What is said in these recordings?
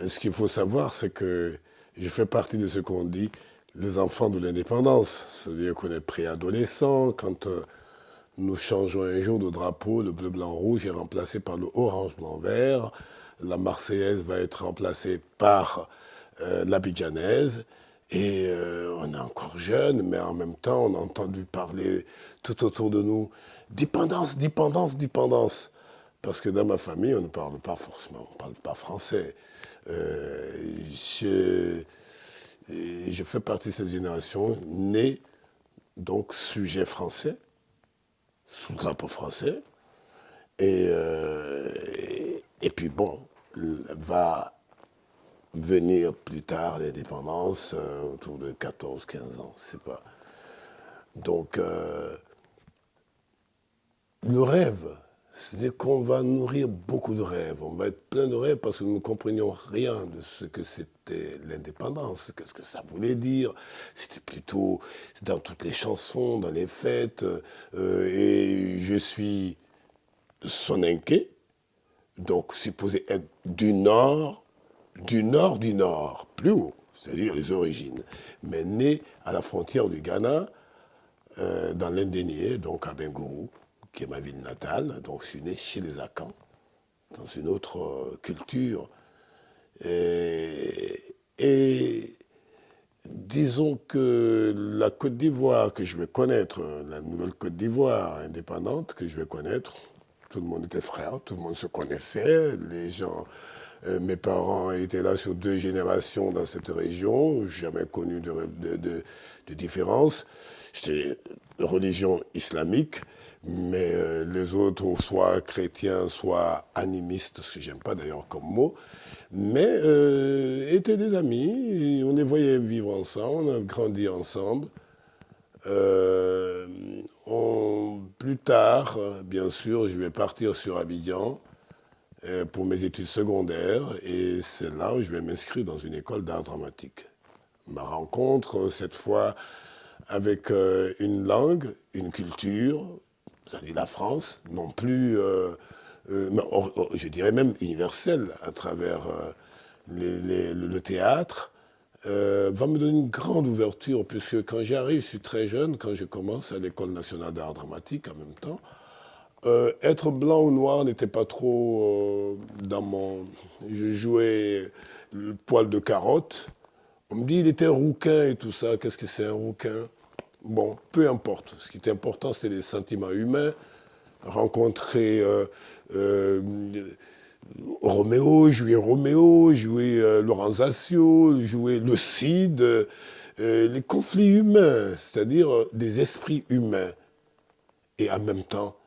Ce qu'il faut savoir, c'est que je fais partie de ce qu'on dit les enfants de l'indépendance. C'est-à-dire qu'on est préadolescent. Quand nous changeons un jour de drapeau, le bleu, blanc, rouge est remplacé par le orange, blanc, vert. La Marseillaise va être remplacée par l'abidjanaise. Et on est encore jeune, mais en même temps, on a entendu parler tout autour de nous dépendance, dépendance, dépendance. Parce que dans ma famille, on ne parle pas forcément, on ne parle pas français. Je fais partie de cette génération née, donc sujet français, sous le drapeau français. Et puis bon, va venir plus tard l'indépendance, autour de 14-15 ans, je sais pas. Donc, le rêve, c'est-à-dire qu'on va nourrir beaucoup de rêves, on va être plein de rêves parce que nous ne comprenions rien de ce que c'était l'indépendance, qu'est-ce que ça voulait dire. C'était plutôt dans toutes les chansons, dans les fêtes, et je suis soninké, donc supposé être du nord, plus haut, c'est-à-dire les origines, mais né à la frontière du Ghana, dans l'Indénié, donc à Bengourou, qui est ma ville natale. Donc je suis né chez les Akans, dans une autre culture. Et disons que la Côte d'Ivoire que je vais connaître, la nouvelle Côte d'Ivoire indépendante que je vais connaître, tout le monde était frère, tout le monde se connaissait, les gens... mes parents étaient là sur 2 générations dans cette région, jamais connu de différence. C'était religion islamique, mais les autres, soit chrétiens, soit animistes, ce que j'aime pas d'ailleurs comme mot, mais étaient des amis, on les voyait vivre ensemble, on a grandi ensemble. Plus tard, bien sûr, je vais partir sur Abidjan pour mes études secondaires, et c'est là où je vais m'inscrire dans une école d'art dramatique. Ma rencontre, cette fois, avec une langue, une culture, c'est-à-dire la France, non plus, je dirais même universelle, à travers le théâtre, va me donner une grande ouverture, puisque quand j'arrive, je suis très jeune, quand je commence à l'École nationale d'art dramatique en même temps, être blanc ou noir n'était pas trop dans mon... Je jouais le poil de carotte. On me dit il était rouquin et tout ça. Qu'est-ce que c'est un rouquin? Bon, peu importe. Ce qui était important, c'était les sentiments humains. Rencontrer Roméo, jouer Laurent Zassio, jouer le Cid, les conflits humains, c'est-à-dire des esprits humains. Et en même temps,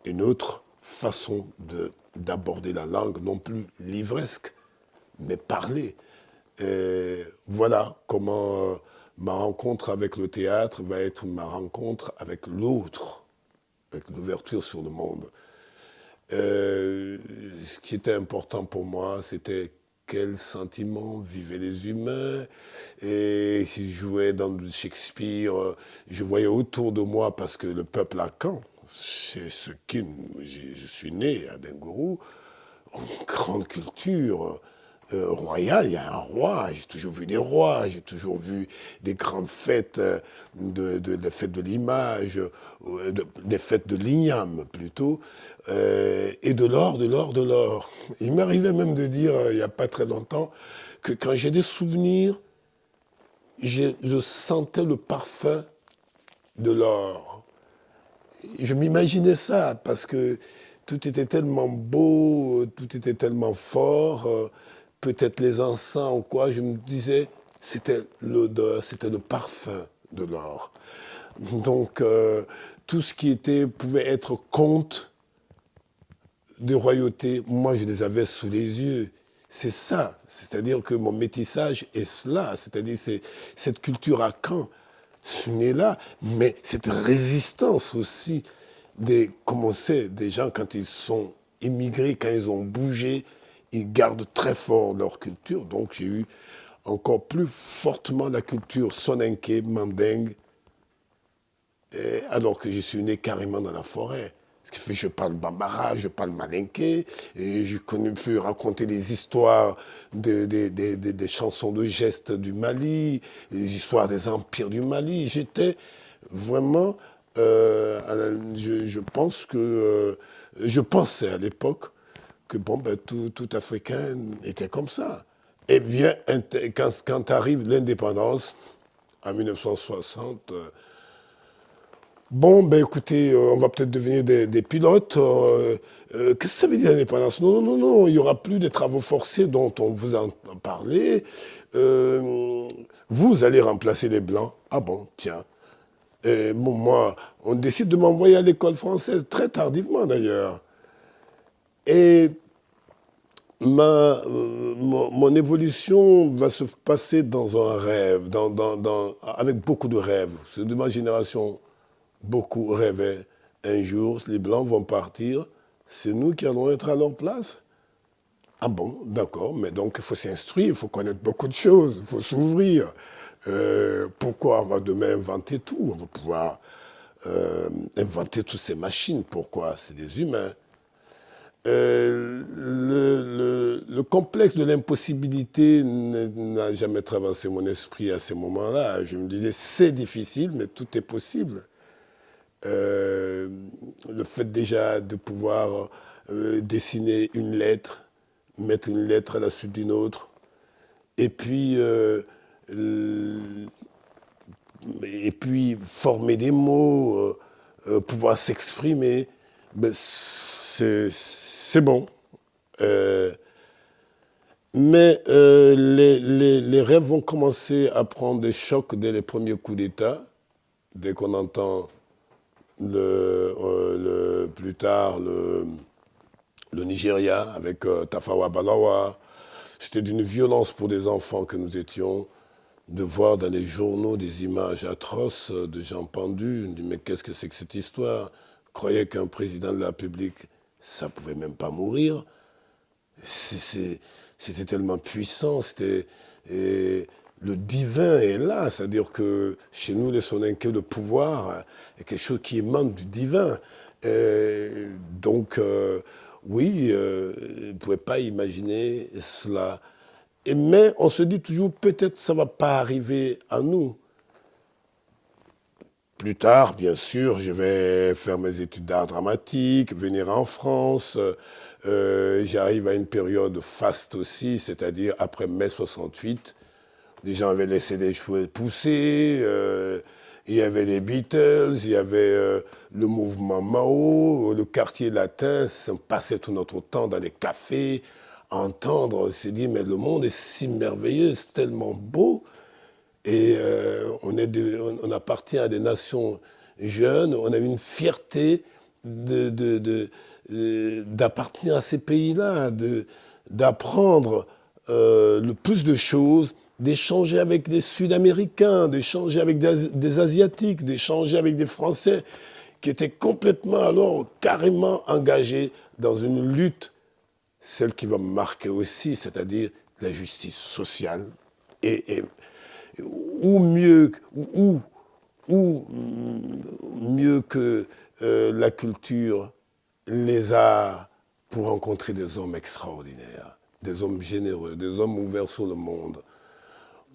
une autre façon d'aborder la langue, non plus livresque, mais parler. Et voilà comment ma rencontre avec le théâtre va être ma rencontre avec l'autre, avec l'ouverture sur le monde. Ce qui était important pour moi, c'était quels sentiments vivaient les humains. Et si je jouais dans Shakespeare, je voyais autour de moi, parce que le peuple Akan, c'est ce qui je suis né à Bengourou, une grande culture royale. Il y a un roi, j'ai toujours vu des rois, j'ai toujours vu des grandes fêtes, des fêtes de l'image, des fêtes de l'igname plutôt, et de l'or, de l'or, de l'or. Il m'arrivait même de dire, il n'y a pas très longtemps, que quand j'ai des souvenirs, je sentais le parfum de l'or. Je m'imaginais ça, parce que tout était tellement beau, tout était tellement fort, peut-être les encens ou quoi, je me disais, c'était l'odeur, c'était le parfum de l'or. Donc, tout ce qui pouvait être conte de royauté, moi je les avais sous les yeux. C'est ça, c'est-à-dire que mon métissage est cela, c'est-à-dire cette culture à Caen, ce n'est là, mais cette résistance aussi, comme on sait, des gens quand ils sont émigré, quand ils ont bougé, ils gardent très fort leur culture. Donc j'ai eu encore plus fortement la culture soninké, mandingue, alors que je suis né carrément dans la forêt. Ce qui fait que je parle bambara, je parle malinké, et je connais plus raconter des histoires des chansons de gestes du Mali, des histoires des empires du Mali. J'étais vraiment, je pense que, je pensais à l'époque que bon, ben, tout Africain était comme ça. Et bien, quand arrive l'indépendance, en 1960, bon, ben écoutez, on va peut-être devenir des pilotes. Qu'est-ce que ça veut dire l'indépendance? Non, non, non, non, il n'y aura plus de travaux forcés dont on vous en parlait. Euh, Vous allez remplacer les Blancs. Ah bon, tiens. Et bon, moi, on décide de m'envoyer à l'école française, très tardivement d'ailleurs. Et mon évolution va se passer dans un rêve, avec beaucoup de rêves. Ceux de ma génération, beaucoup rêvaient. Un jour, les Blancs vont partir, c'est nous qui allons être à leur place. Ah bon, d'accord, mais donc il faut s'instruire, il faut connaître beaucoup de choses, il faut s'ouvrir. Pourquoi on va demain inventer tout? On va pouvoir inventer toutes ces machines. Pourquoi? C'est des humains. Le complexe de l'impossibilité n'a jamais traversé mon esprit à ces moments-là. Je me disais, c'est difficile, mais tout est possible. Le fait déjà de pouvoir dessiner une lettre, mettre une lettre à la suite d'une autre, et puis, et puis former des mots, pouvoir s'exprimer, ben, c'est bon. Euh, mais les rêves vont commencer à prendre des chocs dès les premiers coups d'État, dès qu'on entend plus tard le Nigeria avec Tafawa Balewa. C'était d'une violence pour des enfants que nous étions de voir dans les journaux des images atroces de gens pendus. On dit, mais qu'est-ce que c'est que cette histoire? Je croyais qu'un président de la République, ça pouvait même pas mourir. C'était tellement puissant, et le divin est là, c'est-à-dire que chez nous, les Soninké, le pouvoir est quelque chose qui émane du divin. Donc, oui, on ne pouvait pas imaginer cela. Mais on se dit toujours, peut-être ça ne va pas arriver à nous. Plus tard, bien sûr, je vais faire mes études d'art dramatique, venir en France. J'arrive à une période faste aussi, c'est-à-dire après mai 68. Les gens avaient laissé les cheveux pousser, il y avait les Beatles, il y avait le mouvement Mao, le quartier latin. On passait tout notre temps dans les cafés, à entendre, on s'est dit, mais le monde est si merveilleux, c'est tellement beau. Et on appartient à des nations jeunes, on a une fierté d'appartenir à ces pays-là, d'apprendre le plus de choses, d'échanger avec des Sud-Américains, d'échanger avec des Asiatiques, d'échanger avec des Français qui étaient complètement alors carrément engagés dans une lutte, celle qui va me marquer aussi, c'est-à-dire la justice sociale et ou mieux, ou mieux que la culture, les arts, pour rencontrer des hommes extraordinaires, des hommes généreux, des hommes ouverts sur le monde.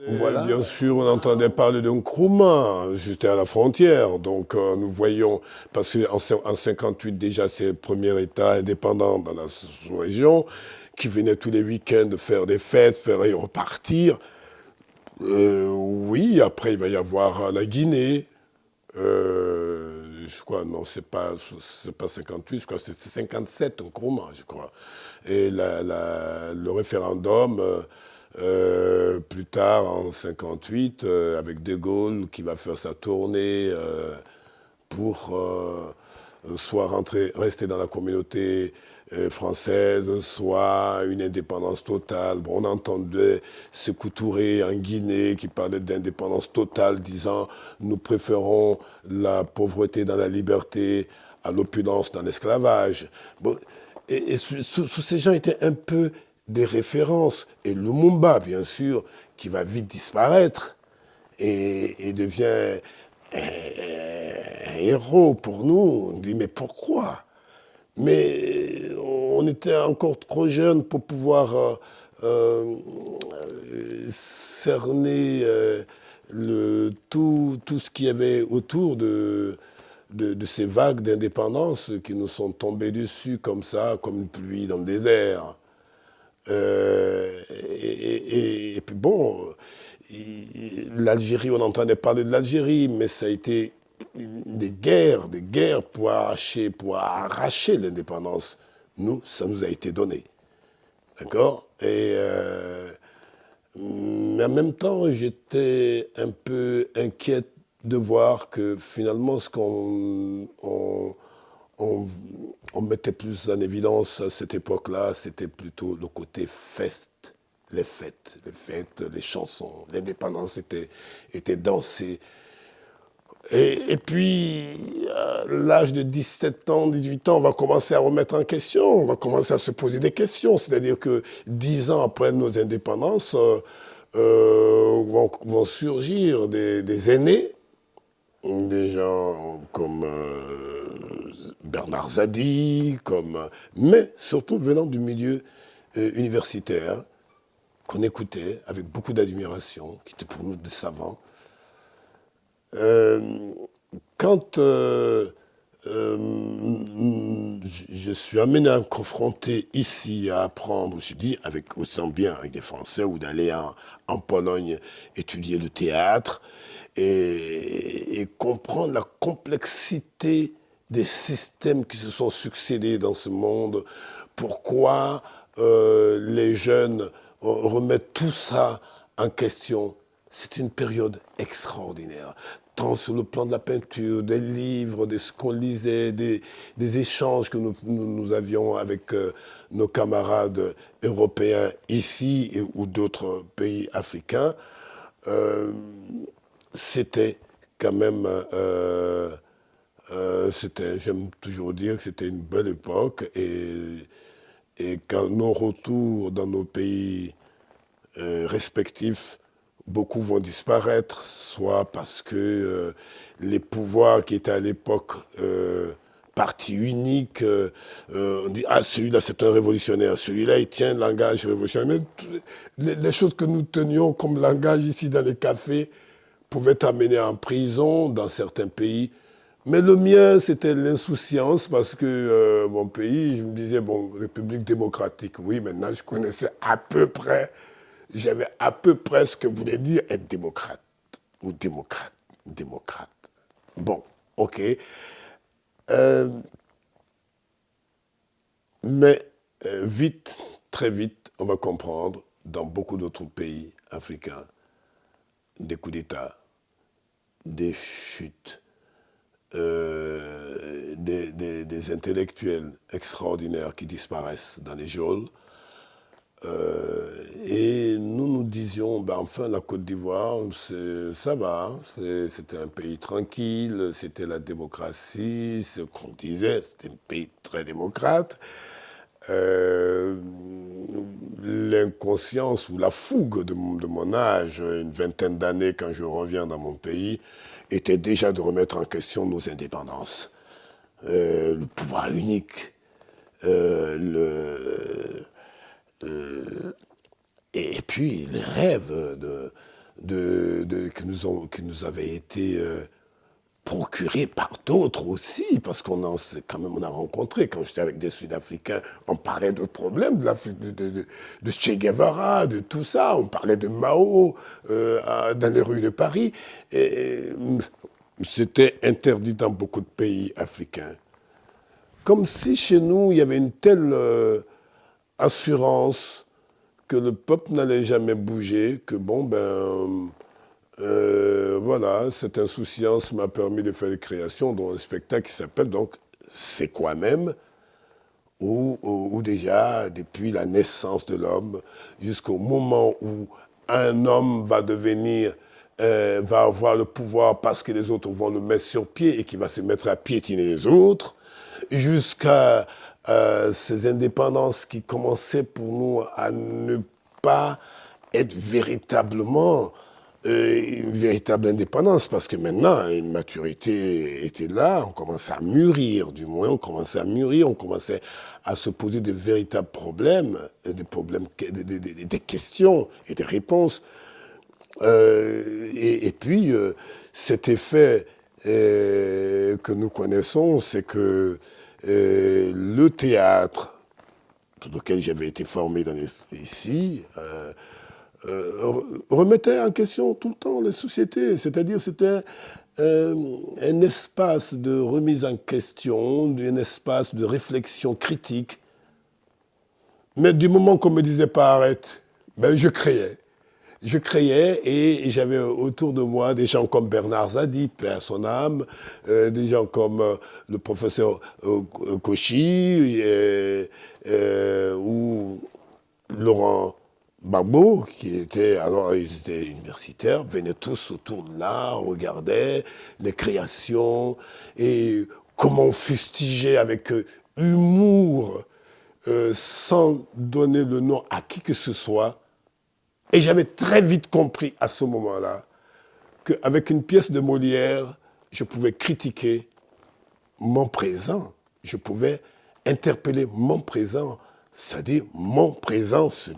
Voilà. Bien sûr, on entendait parler d'un Nkrumah, juste à la frontière. Donc nous voyons, parce qu'en 58 déjà, c'est le premier État indépendant dans la sous-région, qui venait tous les week-ends faire des fêtes, faire et repartir. Oui, après il va y avoir la Guinée. Je crois, non, c'est pas 58, je crois que c'est 57, Nkrumah, je crois. Et le référendum, plus tard, en 58, avec De Gaulle, qui va faire sa tournée pour soit rester dans la communauté française, soit une indépendance totale. Bon, on entendait Sékou Touré en Guinée qui parlait d'indépendance totale, disant nous préférons la pauvreté dans la liberté à l'opulence dans l'esclavage. Bon, Tous ces gens étaient un peu des références. Et Lumumba, bien sûr, qui va vite disparaître et devient un héros pour nous. On dit, mais pourquoi? Mais on était encore trop jeunes pour pouvoir cerner tout ce qu'il y avait autour de ces vagues d'indépendance qui nous sont tombées dessus comme ça, comme une pluie dans le désert. Et puis bon, l'Algérie, on entendait parler de l'Algérie, mais ça a été des guerres pour arracher l'indépendance. Nous, ça nous a été donné. D'accord? Mais en même temps, j'étais un peu inquiète de voir que finalement, ce on, on mettait plus en évidence à cette époque-là, c'était plutôt le côté fest, les chansons. L'indépendance était dansée. Et puis, à l'âge de 17 ans, 18 ans, on va commencer à remettre en question, on va commencer à se poser des questions. C'est-à-dire que 10 ans après nos indépendances, vont surgir des aînés, des gens comme Bernard Zadi, mais surtout venant du milieu universitaire, qu'on écoutait avec beaucoup d'admiration, qui étaient pour nous des savants. Euh, Quand je suis amené à me confronter ici, à apprendre, je dis, avec, autant bien avec des Français, ou d'aller en Pologne étudier le théâtre, et comprendre la complexité des systèmes qui se sont succédés dans ce monde, pourquoi les jeunes remettent tout ça en question. C'est une période extraordinaire, tant sur le plan de la peinture, des livres, de ce qu'on lisait, des échanges que nous avions avec nos camarades européens ici ou d'autres pays africains. Euh, C'était quand même, j'aime toujours dire que c'était une belle époque et qu'à nos retours dans nos pays respectifs, beaucoup vont disparaître, soit parce que les pouvoirs qui étaient à l'époque parti unique, on dit ah celui-là c'est un révolutionnaire, celui-là il tient le langage révolutionnaire. Mais les choses que nous tenions comme langage ici dans les cafés pouvaient t'amener en prison dans certains pays. Mais le mien, c'était l'insouciance parce que mon pays, je me disais, bon, République démocratique, oui, maintenant je connaissais à peu près, j'avais à peu près ce que voulait dire être démocrate ou démocrate. Bon, ok. Euh, mais vite, très vite, on va comprendre, dans beaucoup d'autres pays africains, des coups d'État, des chutes, des intellectuels extraordinaires qui disparaissent dans les geôles. Et nous disions, ben enfin la Côte d'Ivoire, ça va, hein, c'était un pays tranquille, c'était la démocratie, ce qu'on disait, c'était un pays très démocrate. Euh, L'inconscience ou la fougue de mon âge, une vingtaine d'années quand je reviens dans mon pays, était déjà de remettre en question nos indépendances. Le pouvoir unique, et puis les rêves qui nous avaient été procurés par d'autres aussi, parce quand même on a rencontré, quand j'étais avec des Sud-Africains, on parlait de problèmes de Che Guevara, de tout ça, on parlait de Mao dans les rues de Paris, et c'était interdit dans beaucoup de pays africains. Comme si chez nous, il y avait une telle assurance que le peuple n'allait jamais bouger, que bon, ben, voilà, cette insouciance m'a permis de faire des créations, dont un spectacle qui s'appelle donc C'est quoi même, où déjà, depuis la naissance de l'homme, jusqu'au moment où un homme va devenir, va avoir le pouvoir parce que les autres vont le mettre sur pied et qui va se mettre à piétiner les autres, jusqu'à ces indépendances qui commençaient pour nous à ne pas être véritablement une véritable indépendance, parce que maintenant, une maturité était là, on commençait à mûrir, du moins, on commençait à mûrir, on commençait à se poser de véritables problèmes, des questions et des réponses. Et puis, cet effet que nous connaissons, c'est que le théâtre, pour lequel j'avais été formé ici, remettait en question tout le temps les sociétés. C'est-à-dire c'était un espace de remise en question, un espace de réflexion critique. Mais du moment qu'on me disait pas arrête, ben je créais. Je créais et j'avais autour de moi des gens comme Bernard Zadi, paix à son âme, des gens comme le professeur Cauchy ou Laurent Gbagbo, qui était, alors ils étaient universitaires, venaient tous autour de là, regardaient les créations et comment on fustigeait avec humour, sans donner le nom à qui que ce soit. Et j'avais très vite compris à ce moment-là qu'avec une pièce de Molière, je pouvais critiquer mon présent, je pouvais interpeller mon présent, c'est-à-dire mon présence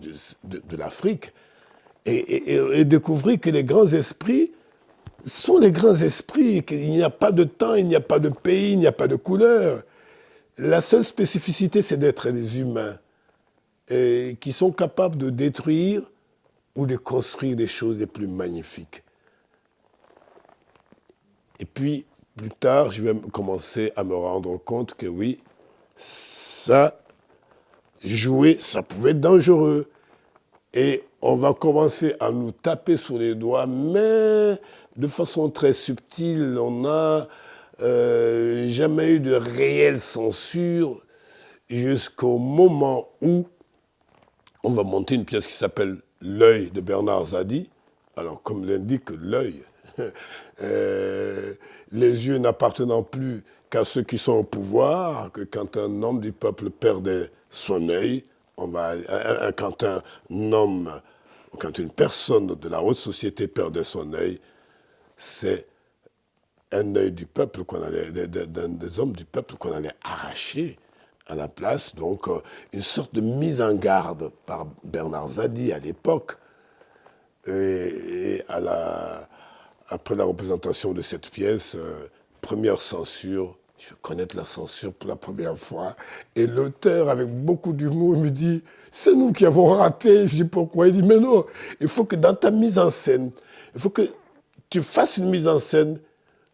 de l'Afrique, et découvrir que les grands esprits sont les grands esprits, qu'il n'y a pas de temps, il n'y a pas de pays, il n'y a pas de couleur. La seule spécificité, c'est d'être des humains qui sont capables de détruire ou de construire des choses les plus magnifiques. Et puis, plus tard, je vais commencer à me rendre compte que oui, ça, jouer, ça pouvait être dangereux. Et on va commencer à nous taper sur les doigts, mais de façon très subtile. On n'a jamais eu de réelle censure jusqu'au moment où on va monter une pièce qui s'appelle L'œil de Bernard Zadi. Alors, comme l'indique l'œil, les yeux n'appartenant plus qu'à ceux qui sont au pouvoir, que quand un homme du peuple perdait son œil, quand un homme, quand une personne de la haute société perdait son œil, c'est un œil du peuple qu'on allait, des hommes du peuple qu'on allait arracher à la place. Donc, une sorte de mise en garde par Bernard Zadi à l'époque. Et après la représentation de cette pièce, première censure, je vais connaître la censure pour la première fois. Et l'auteur, avec beaucoup d'humour, me dit, c'est nous qui avons raté. Je dis, pourquoi? Il dit, mais non, il faut que dans ta mise en scène, il faut que tu fasses une mise en scène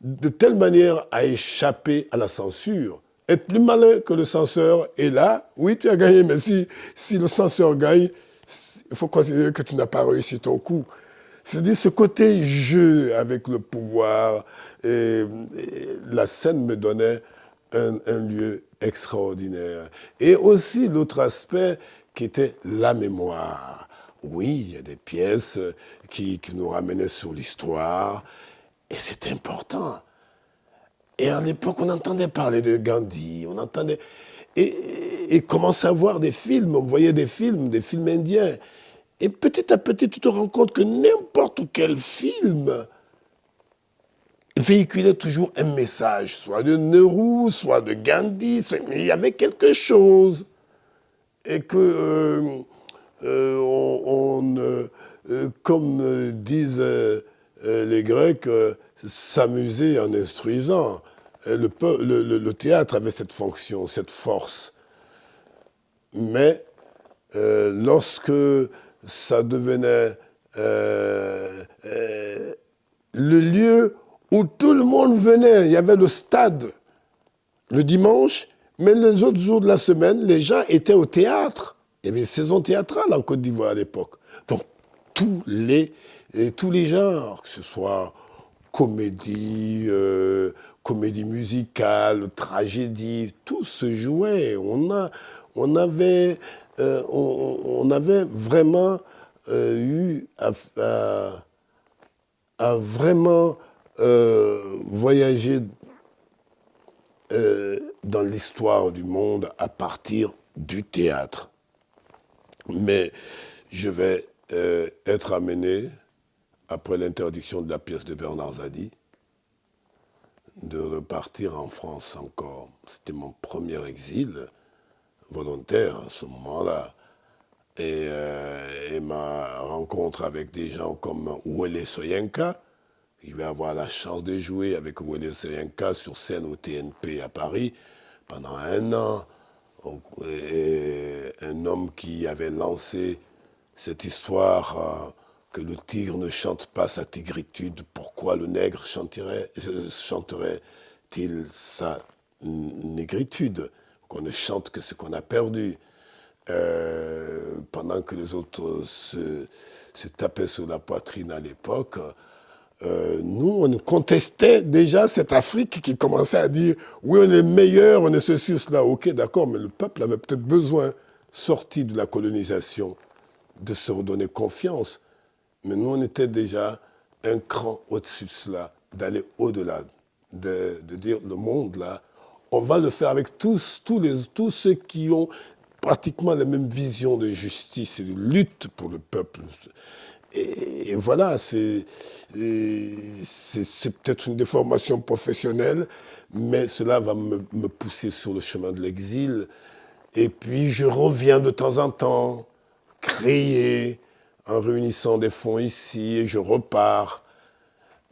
de telle manière à échapper à la censure. Être plus malin que le censeur. Et là, oui, tu as gagné, mais si le censeur gagne, il faut considérer que tu n'as pas réussi ton coup. C'est-à-dire ce côté jeu avec le pouvoir, et la scène me donnait un lieu extraordinaire. Et aussi l'autre aspect qui était la mémoire. Oui, il y a des pièces qui nous ramenaient sur l'histoire, et c'est important. Et à l'époque, on entendait parler de Gandhi, on entendait... Et commençait à voir des films, on voyait des films indiens. Et petit à petit, tu te rends compte que n'importe quel film véhiculait toujours un message, soit de Nehru, soit de Gandhi, mais il y avait quelque chose. Et que, comme disent les Grecs, s'amuser en instruisant. Le théâtre avait cette fonction, cette force. Mais lorsque ça devenait le lieu où tout le monde venait, il y avait le stade le dimanche, mais les autres jours de la semaine, les gens étaient au théâtre. Il y avait une saison théâtrale en Côte d'Ivoire à l'époque. Donc tous les genres, que ce soit comédie, comédie musicale, tragédie, tout se jouait. On avait vraiment eu à vraiment voyager dans l'histoire du monde à partir du théâtre. Mais je vais être amené, après l'interdiction de la pièce de Bernard Zadi, de repartir en France encore. C'était mon premier exil volontaire à ce moment-là. Et ma rencontre avec des gens comme Wole Soyinka, je vais avoir la chance de jouer avec Wole Soyinka sur scène au TNP à Paris pendant 1 an. Et un homme qui avait lancé cette histoire que le tigre ne chante pas sa tigritude, pourquoi le nègre chanterait-il sa négritude, qu'on ne chante que ce qu'on a perdu. Pendant que les autres se tapaient sur la poitrine à l'époque, nous, on contestait déjà cette Afrique qui commençait à dire « oui, on est meilleur, on est ceci ou cela ». Ok, d'accord, mais le peuple avait peut-être besoin, sorti de la colonisation, de se redonner confiance. Mais nous, on était déjà un cran au-dessus de cela, d'aller au-delà, de dire le monde, là, on va le faire avec tous ceux qui ont pratiquement la même vision de justice et de lutte pour le peuple. Et voilà, c'est peut-être une déformation professionnelle, mais cela va me pousser sur le chemin de l'exil. Et puis je reviens de temps en temps, créer, en réunissant des fonds ici, et je repars.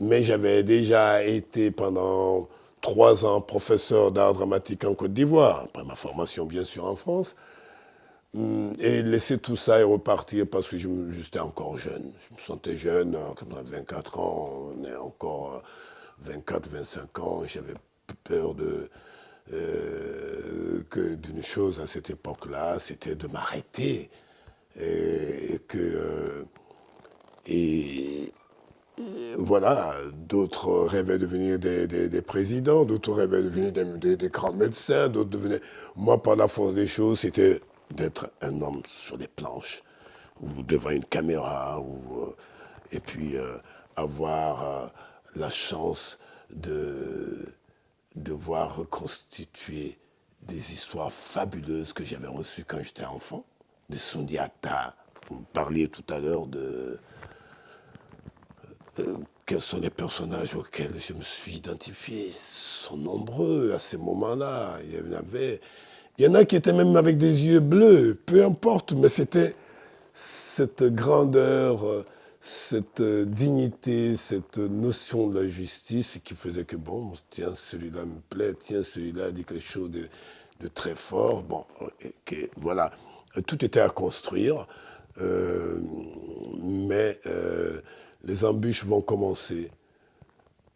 Mais j'avais déjà été pendant 3 ans professeur d'art dramatique en Côte d'Ivoire, après ma formation bien sûr en France. Et laisser tout ça et repartir parce que j'étais encore jeune. Je me sentais jeune, quand on a 24 ans, on est encore 24, 25 ans. J'avais peur d'une chose à cette époque-là, c'était de m'arrêter. Et voilà, d'autres rêvaient de devenir des présidents, d'autres rêvaient de devenir des grands médecins, d'autres devenaient... Moi, par la force des choses, c'était d'être un homme sur des planches, ou devant une caméra, et puis avoir la chance de voir reconstituer des histoires fabuleuses que j'avais reçues quand j'étais enfant, de Sundiata. Vous parliez tout à l'heure de... quels sont les personnages auxquels je me suis identifié? Ils sont nombreux à ces moments-là. Il y en a qui étaient même avec des yeux bleus, peu importe, mais c'était cette grandeur, cette dignité, cette notion de la justice qui faisait que, bon, tiens, celui-là me plaît, tiens, celui-là dit quelque chose de très fort. Bon, voilà, tout était à construire, mais les embûches vont commencer.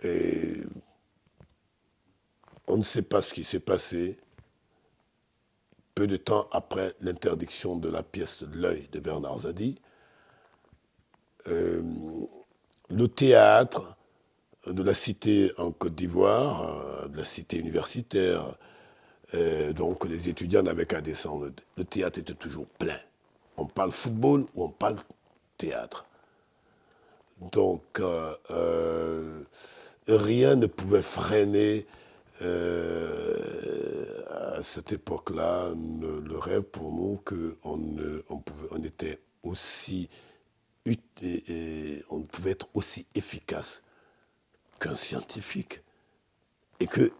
Et on ne sait pas ce qui s'est passé. Peu de temps après l'interdiction de la pièce L'œil de Bernard Zadi, le théâtre de la cité en Côte d'Ivoire, de la cité universitaire, donc les étudiants n'avaient qu'à descendre. Le théâtre était toujours plein. On parle football ou on parle théâtre. Donc rien ne pouvait freiner à cette époque-là, le rêve pour nous on était aussi, on pouvait être aussi efficace qu'un scientifique. Et que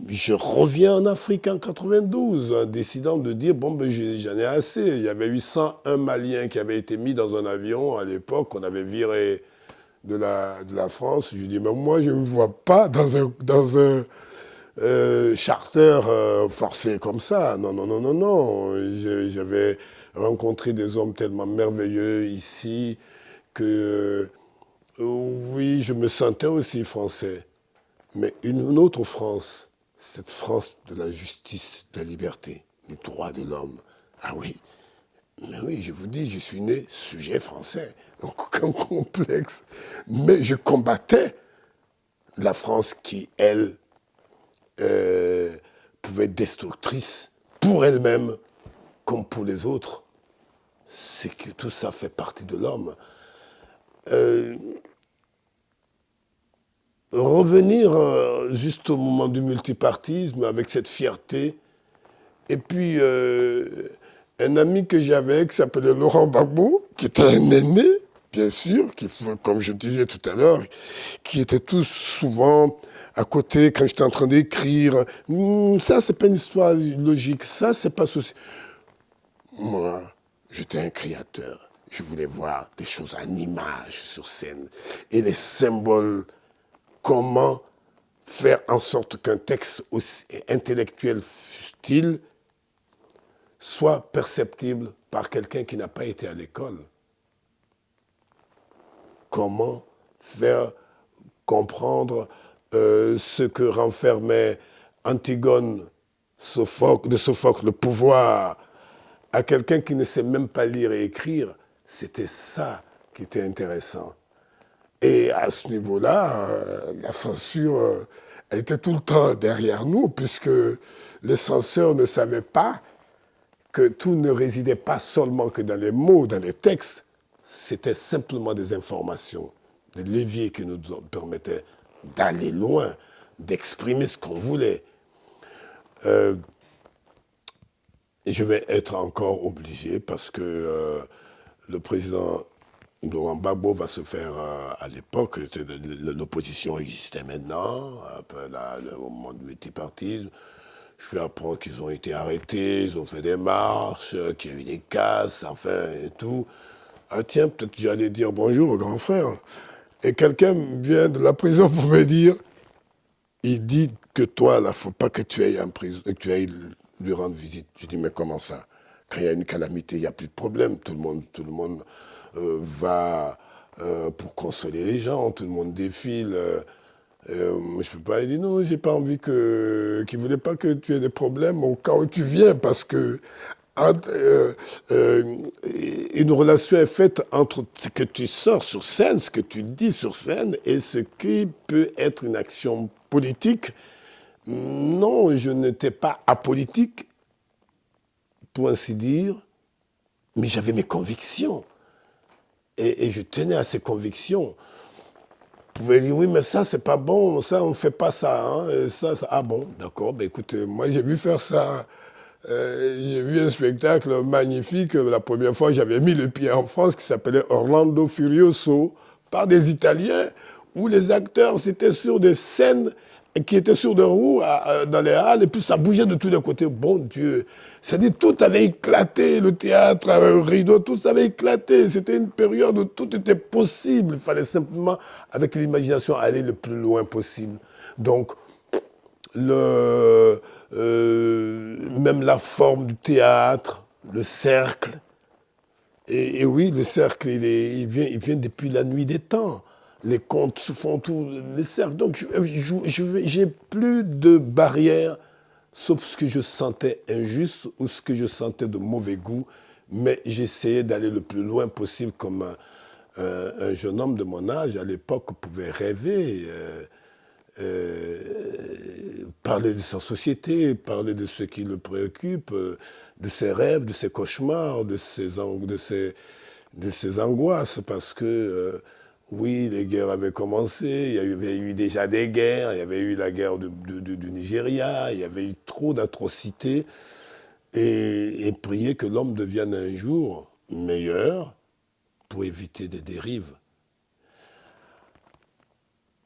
je reviens en Afrique en 92 en décidant de dire, bon, ben, j'en ai assez. Il y avait 801 Maliens qui avaient été mis dans un avion à l'époque, qu'on avait viré de la France. Je dis, mais moi, je ne me vois pas dans un charter forcé comme ça. Non, non, non, non, non. J'avais rencontré des hommes tellement merveilleux ici que, oui, je me sentais aussi français. Mais une autre France, cette France de la justice, de la liberté, des droits de l'homme. Ah oui, mais oui, je vous dis, je suis né sujet français, donc aucun complexe. Mais je combattais la France qui, elle, pouvait être destructrice pour elle-même comme pour les autres. C'est que tout ça fait partie de l'homme. revenir juste au moment du multipartisme avec cette fierté. Et puis, un ami que j'avais qui s'appelait Laurent Gbagbo, qui était un aîné, bien sûr, comme je disais tout à l'heure, qui était tout souvent à côté quand j'étais en train d'écrire. Ça, c'est pas une histoire logique. Ça, c'est pas ceci. Moi, j'étais un créateur. Je voulais voir des choses en images sur scène. Et les symboles, comment faire en sorte qu'un texte aussi intellectuel style soit perceptible par quelqu'un qui n'a pas été à l'école. Comment faire comprendre ce que renfermait Antigone de Sophocle, le pouvoir, à quelqu'un qui ne sait même pas lire et écrire. C'était ça qui était intéressant. Et à ce niveau-là, la censure, elle était tout le temps derrière nous, puisque les censeurs ne savaient pas que tout ne résidait pas seulement que dans les mots, dans les textes. C'était simplement des informations, des leviers qui nous permettaient d'aller loin, d'exprimer ce qu'on voulait. Je vais être encore obligé parce que le président Laurent Gbagbo va se faire à l'époque, l'opposition existait maintenant, après au moment du multipartisme. Je vais apprendre qu'ils ont été arrêtés, ils ont fait des marches, qu'il y a eu des casses, enfin, et tout. Ah tiens, peut-être j'allais dire bonjour au grand frère. Et quelqu'un vient de la prison pour me dire, il dit que toi, là, faut pas que tu ailles en prison, que tu ailles lui rendre visite. Je dis, mais comment ça? Quand il y a une calamité, il n'y a plus de problème. Tout le monde va pour consoler les gens, tout le monde défile. Je peux pas. Il dit non, j'ai pas envie qu'il voulait pas que tu aies des problèmes au cas où tu viens, parce que une relation est faite entre ce que tu sors sur scène, ce que tu dis sur scène, et ce qui peut être une action politique. Non, je n'étais pas apolitique, pour ainsi dire, mais j'avais mes convictions. Et je tenais à ces convictions. Vous pouvez dire, oui, mais ça, c'est pas bon, ça, on fait pas ça. Hein, ah bon, d'accord, ben écoute, moi, j'ai vu faire ça. J'ai vu un spectacle magnifique, la première fois j'avais mis le pied en France, qui s'appelait Orlando Furioso, par des Italiens, où les acteurs, c'était sur des scènes qui étaient sur des roues dans les halles, et puis ça bougeait de tous les côtés. Bon Dieu, c'est-à-dire tout avait éclaté, le théâtre, un rideau, tout avait éclaté. C'était une période où tout était possible. Il fallait simplement, avec l'imagination, aller le plus loin possible. Donc, même la forme du théâtre, le cercle. Et oui, le cercle, il vient depuis la nuit des temps. Les contes se font tous les cercles. Donc, j'ai plus de barrières, sauf ce que je sentais injuste ou ce que je sentais de mauvais goût. Mais j'essayais d'aller le plus loin possible, comme un jeune homme de mon âge, à l'époque, pouvait rêver. Parler de sa société, parler de ce qui le préoccupe, de ses rêves, de ses cauchemars, de ses angoisses, parce que oui, les guerres avaient commencé, il y avait eu déjà des guerres, il y avait eu la guerre du Nigeria, il y avait eu trop d'atrocités, et prier que l'homme devienne un jour meilleur pour éviter des dérives.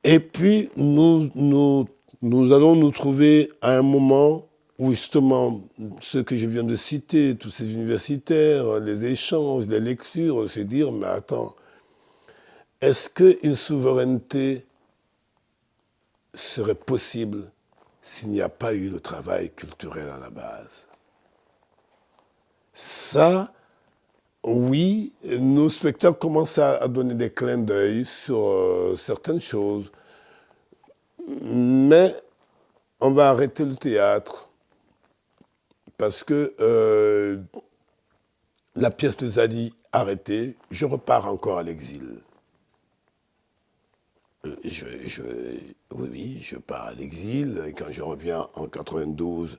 Et puis, nous allons nous trouver à un moment où justement, ce que je viens de citer, tous ces universitaires, les échanges, les lectures, se dire, mais attends, est-ce qu'une souveraineté serait possible s'il n'y a pas eu le travail culturel à la base? Ça, oui, nos spectacles commencent à donner des clins d'œil sur certaines choses, mais on va arrêter le théâtre parce que la pièce de Zadi arrêtée, je repars encore à l'exil. Oui, je pars à l'exil, et quand je reviens en 92,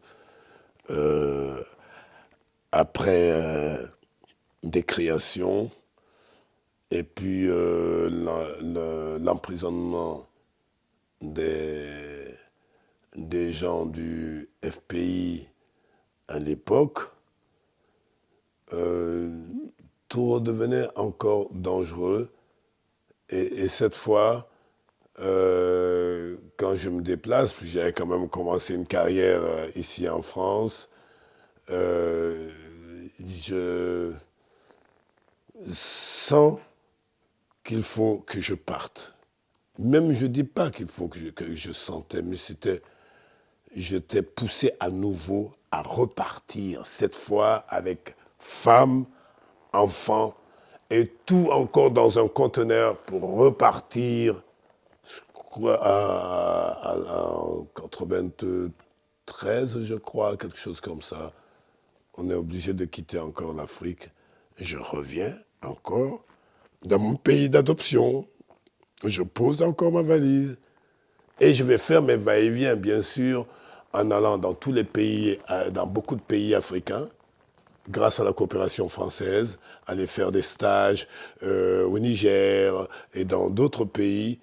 après des créations, et puis l'emprisonnement des, des gens du FPI à l'époque, euh, tout redevenait encore dangereux. Et cette fois, quand je me déplace, puis j'avais quand même commencé une carrière ici en France, euh, je sens qu'il faut que je parte. Même je ne dis pas qu'il faut que je sentais, mais j'étais poussé à nouveau à repartir, cette fois avec femme, enfants, et tout encore dans un conteneur pour repartir, je crois, en 93, je crois, quelque chose comme ça. On est obligé de quitter encore l'Afrique. Je reviens encore dans mon pays d'adoption. Je pose encore ma valise. Et je vais faire mes va-et-vient, bien sûr, en allant dans tous les pays, dans beaucoup de pays africains, grâce à la coopération française, aller faire des stages au Niger et dans d'autres pays,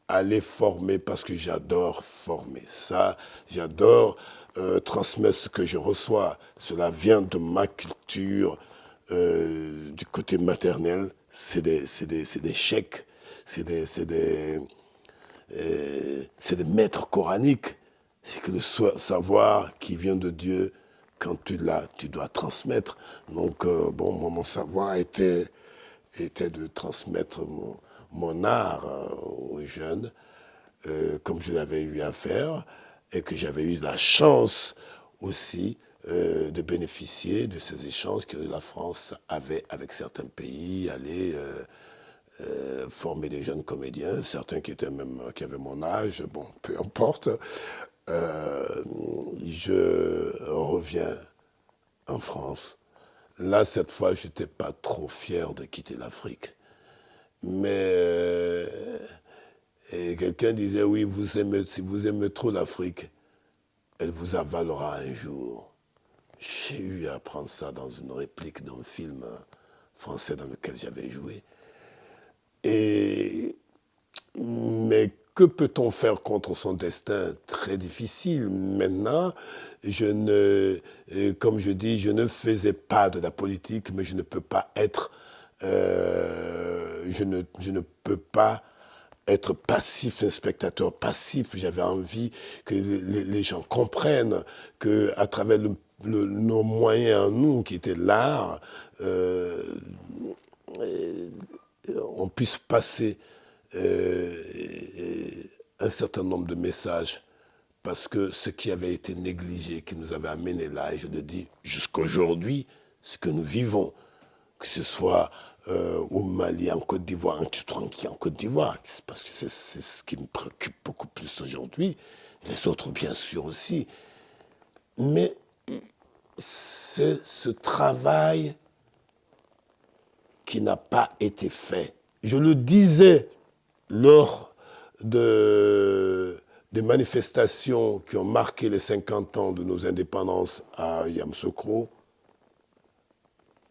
aller former, parce que j'adore former ça, j'adore transmettre ce que je reçois. Cela vient de ma culture, du côté maternel, c'est des chèques, c'est des maîtres coraniques. C'est que le savoir qui vient de Dieu, quand tu l'as, tu dois transmettre. Donc, bon, moi, mon savoir était de transmettre mon art aux jeunes, comme je l'avais eu à faire, et que j'avais eu la chance aussi de bénéficier de ces échanges que la France avait avec certains pays, aller former des jeunes comédiens, certains qui avaient mon âge, bon, peu importe. Je reviens en France. Là, cette fois, je n'étais pas trop fier de quitter l'Afrique. Mais et quelqu'un disait, oui, si vous aimez trop l'Afrique, elle vous avalera un jour. J'ai eu à apprendre ça dans une réplique d'un film français dans lequel j'avais joué. Mais que peut-on faire contre son destin? Très difficile. Maintenant, comme je dis, je ne faisais pas de la politique, mais je ne peux pas être, je ne peux pas être passif, un spectateur passif. J'avais envie que les gens comprennent que à travers nos moyens, nous, qui étaient l'art, on puisse passer euh, un certain nombre de messages, parce que ce qui avait été négligé, qui nous avait amené là, et je le dis jusqu'à aujourd'hui, ce que nous vivons, que ce soit au Mali, en Côte d'Ivoire, en Côte d'Ivoire, parce que c'est ce qui me préoccupe beaucoup plus aujourd'hui, les autres bien sûr aussi, mais c'est ce travail qui n'a pas été fait. Je le disais lors des manifestations qui ont marqué les 50 ans de nos indépendances à Yamoussoukro,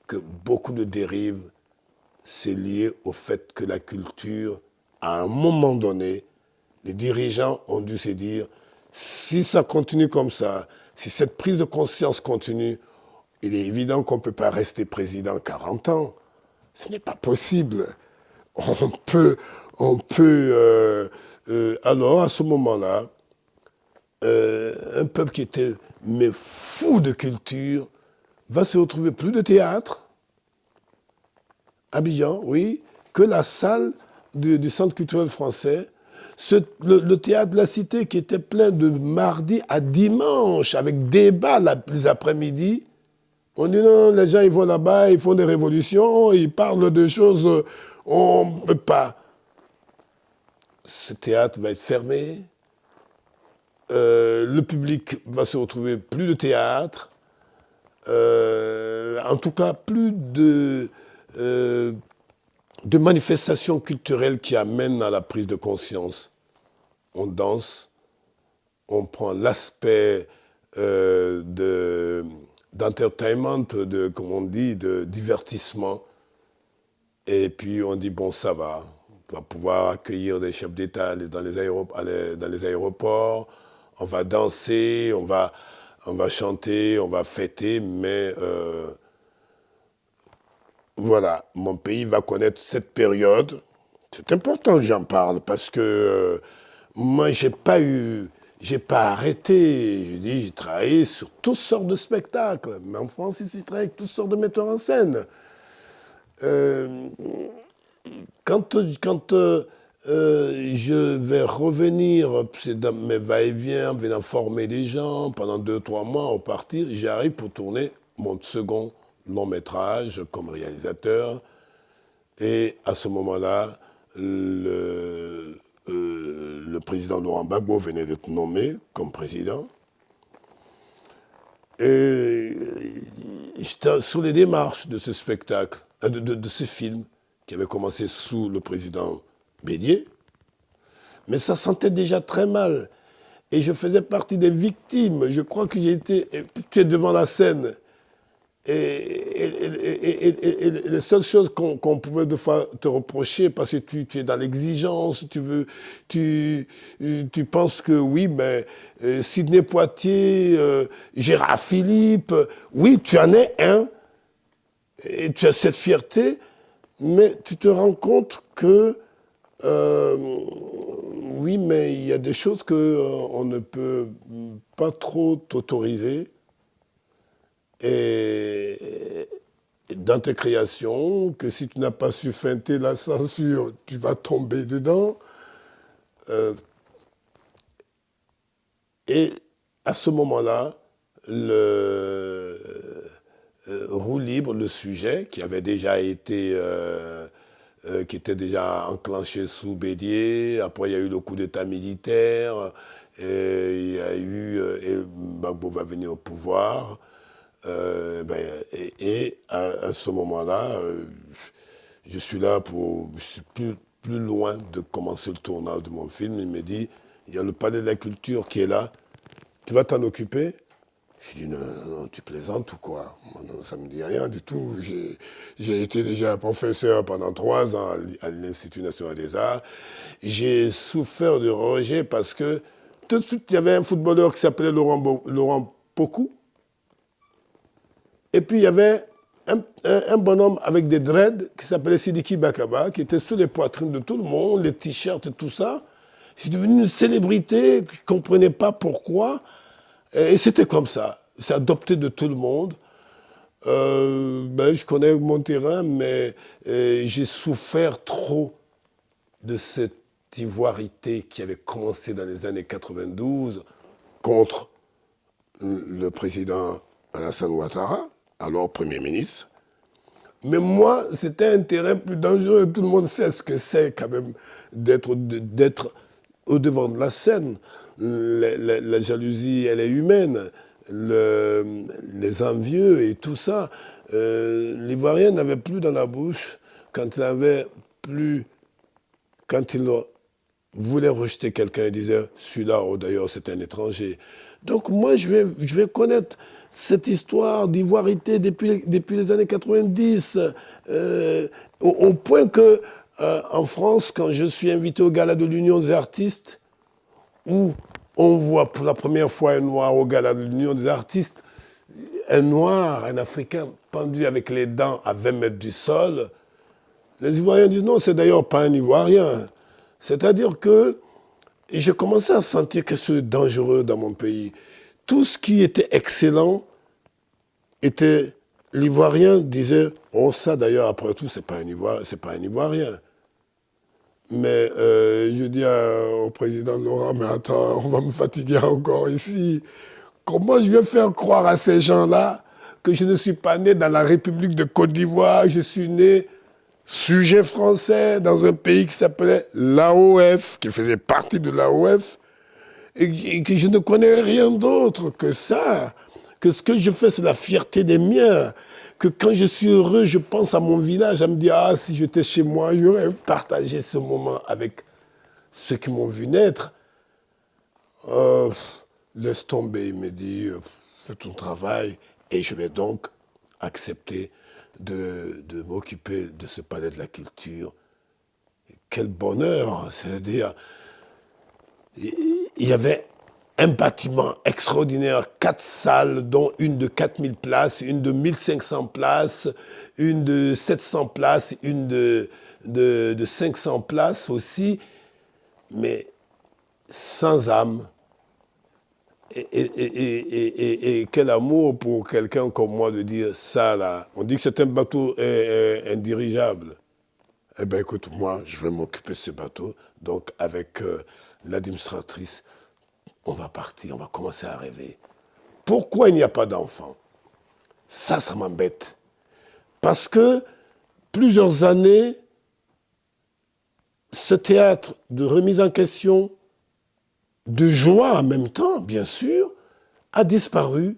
que beaucoup de dérives, c'est lié au fait que la culture, à un moment donné, les dirigeants ont dû se dire, si ça continue comme ça, si cette prise de conscience continue, il est évident qu'on ne peut pas rester président 40 ans. Ce n'est pas possible. On peut, alors à ce moment-là, un peuple qui était mais fou de culture va se retrouver plus de théâtre, Abidjan, oui, que la salle du Centre culturel français, le théâtre de la Cité qui était plein de mardi à dimanche, avec débat les après-midi. On dit non, les gens ils vont là-bas, ils font des révolutions, ils parlent de choses, on ne peut pas. Ce théâtre va être fermé, le public va se retrouver plus de théâtre, en tout cas plus de manifestations culturelles qui amènent à la prise de conscience. On danse, on prend l'aspect d'entertainment, comme on dit, de divertissement, et puis on dit, bon, ça va, On va pouvoir accueillir des chefs d'État dans dans les aéroports. On va danser, on va chanter, on va fêter, mais voilà, mon pays va connaître cette période. C'est important que j'en parle parce que moi, j'ai pas arrêté. Je dis, j'ai travaillé sur toutes sortes de spectacles. Mais en France, ici, je travaille avec toutes sortes de metteurs en scène. Euh, quand je vais revenir, c'est dans mes va-et-vient, venant former des gens pendant 2, 3 mois, au partir, j'arrive pour tourner mon second long métrage comme réalisateur. Et à ce moment-là, le président Laurent Gbagbo venait d'être nommé comme président. Et j'étais sur les démarches de ce spectacle, de ce film qui avait commencé sous le président Bédier. Mais ça sentait déjà très mal. Et je faisais partie des victimes. Je crois que j'ai été... Tu es devant la scène. Et les seules choses qu'on pouvait de fois te reprocher, parce que tu es dans l'exigence, tu penses que oui, mais Sidney Poitier, Gérard Philippe, oui, tu en es un, et tu as cette fierté, mais tu te rends compte que oui, mais il y a des choses qu'on ne peut pas trop t'autoriser. Et dans tes créations, que si tu n'as pas su feinter la censure, tu vas tomber dedans. Et à ce moment-là, Roue libre, le sujet, qui était déjà enclenché sous Bédier. Après, il y a eu le coup d'État militaire. Et il y a eu... et Gbagbo va venir au pouvoir. À ce moment-là, je suis là je suis plus loin de commencer le tournage de mon film. Il me dit, il y a le palais de la culture qui est là, tu vas t'en occuper? Je dis, non, non, non, tu plaisantes ou quoi? Moi, non, ça ne me dit rien du tout. J'ai été déjà professeur pendant 3 ans à l'Institut national des arts. J'ai souffert de rejet parce que tout de suite, il y avait un footballeur qui s'appelait Laurent Pokou. Et puis il y avait un bonhomme avec des dreads qui s'appelait Sidiki Bakaba, qui était sur les poitrines de tout le monde, les t-shirts et tout ça. C'est devenu une célébrité, je ne comprenais pas pourquoi. Et c'était comme ça. C'est adopté de tout le monde. Je connais mon terrain, mais j'ai souffert trop de cette ivoirité qui avait commencé dans les années 92 contre le président Alassane Ouattara, alors Premier ministre. Mais moi, c'était un terrain plus dangereux. Tout le monde sait ce que c'est quand même d'être au devant de la scène. La jalousie, elle est humaine. Les envieux et tout ça. L'Ivoirien n'avait plus dans la bouche quand il voulait rejeter quelqu'un, il disait, celui-là, oh, d'ailleurs, c'est un étranger. Donc moi, je vais connaître cette histoire d'ivoirité depuis les années 90, au point que, en France, quand je suis invité au gala de l'Union des artistes, où on voit pour la première fois un noir au gala de l'Union des artistes, un noir, un Africain, pendu avec les dents à 20 mètres du sol, les Ivoiriens disent non, c'est d'ailleurs pas un Ivoirien. C'est-à-dire que j'ai commencé à sentir que c'est dangereux dans mon pays. Tout ce qui était excellent était... L'Ivoirien disait, oh ça d'ailleurs, après tout, c'est pas un Ivoirien. Mais je dis au président Laurent, mais attends, on va me fatiguer encore ici. Comment je vais faire croire à ces gens-là que je ne suis pas né dans la République de Côte d'Ivoire, je suis né sujet français dans un pays qui s'appelait l'AOF, qui faisait partie de l'AOF, et que je ne connais rien d'autre que ça, que ce que je fais, c'est la fierté des miens, que quand je suis heureux, je pense à mon village, à me dire, ah, si j'étais chez moi, j'aurais partagé ce moment avec ceux qui m'ont vu naître. Laisse tomber, il me dit, fais ton travail, et je vais donc accepter de m'occuper de ce palais de la culture quel bonheur, c'est-à-dire, il y avait un bâtiment extraordinaire, 4 salles, dont une de 4000 places, une de 1500 places, une de 700 places, une de 500 places aussi, mais sans âme. Et quel amour pour quelqu'un comme moi de dire ça là. On dit que c'est un bateau indirigeable. Eh bien écoute, moi je vais m'occuper de ce bateau. Donc avec l'administratrice, on va partir, on va commencer à rêver. Pourquoi il n'y a pas d'enfants? Ça m'embête. Parce que plusieurs années, ce théâtre de remise en question, de joie en même temps, bien sûr, a disparu.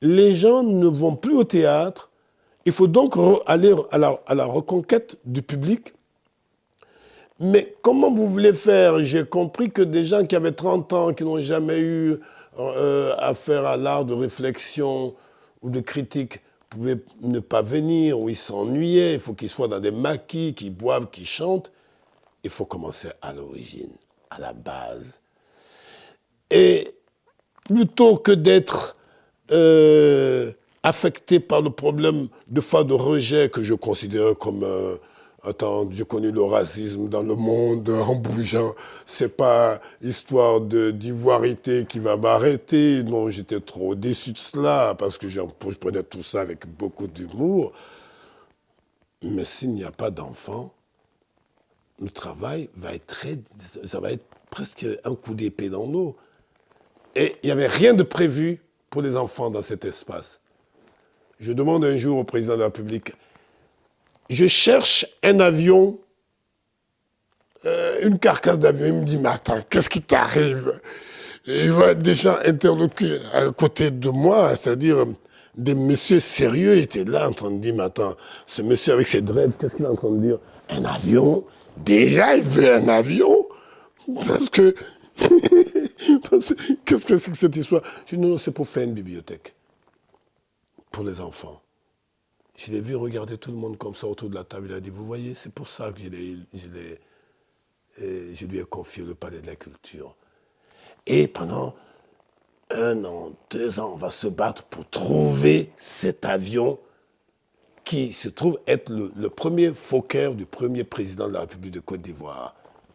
Les gens ne vont plus au théâtre. Il faut donc aller à la reconquête du public. Mais comment vous voulez faire? J'ai compris que des gens qui avaient 30 ans, qui n'ont jamais eu affaire à l'art de réflexion ou de critique, pouvaient ne pas venir, ou ils s'ennuyaient. Il faut qu'ils soient dans des maquis, qu'ils boivent, qu'ils chantent. Il faut commencer à l'origine, à la base. Et plutôt que d'être affecté par le problème de fois de rejet que je considère comme attends, j'ai connu le racisme dans le monde en bougeant. C'est pas histoire d'ivoirité qui va m'arrêter. Non, j'étais trop déçu de cela parce que je prenais tout ça avec beaucoup d'humour. Mais s'il n'y a pas d'enfants, le travail va être ça va être presque un coup d'épée dans l'eau. Et il n'y avait rien de prévu pour les enfants dans cet espace. Je demande un jour au président de la République, je cherche un avion, une carcasse d'avion. Il me dit, mais attends, qu'est-ce qui t'arrive? Il va déjà interloquer à côté de moi, c'est-à-dire des messieurs sérieux étaient là en train de dire, mais attends, ce monsieur avec ses dreads, qu'est-ce qu'il est en train de dire? Un avion? Déjà, il veut un avion? Parce que qu'est-ce que c'est que cette histoire? Je dis non, c'est pour faire une bibliothèque pour les enfants. Je l'ai vu regarder tout le monde comme ça autour de la table. Il a dit, vous voyez, c'est pour ça que je lui ai confié le palais de la culture. Et pendant 1 an, 2 ans, on va se battre pour trouver cet avion qui se trouve être le premier Fokker du premier président de la République de Côte d'Ivoire.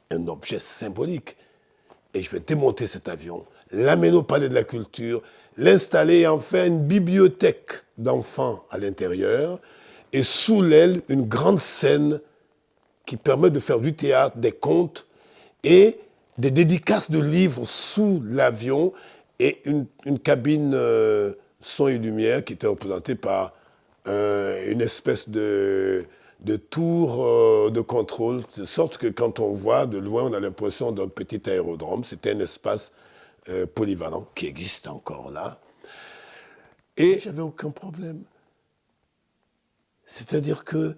Un objet symbolique. Et je vais démonter cet avion, l'amener au palais de la culture, l'installer et en faire une bibliothèque d'enfants à l'intérieur, et sous l'aile, une grande scène qui permet de faire du théâtre, des contes et des dédicaces de livres sous l'avion, et une cabine son et lumière qui était représentée par une espèce de tour de contrôle, de sorte que quand on voit de loin, on a l'impression d'un petit aérodrome. C'était un espace polyvalent qui existe encore là. Et j'avais aucun problème. C'est-à-dire que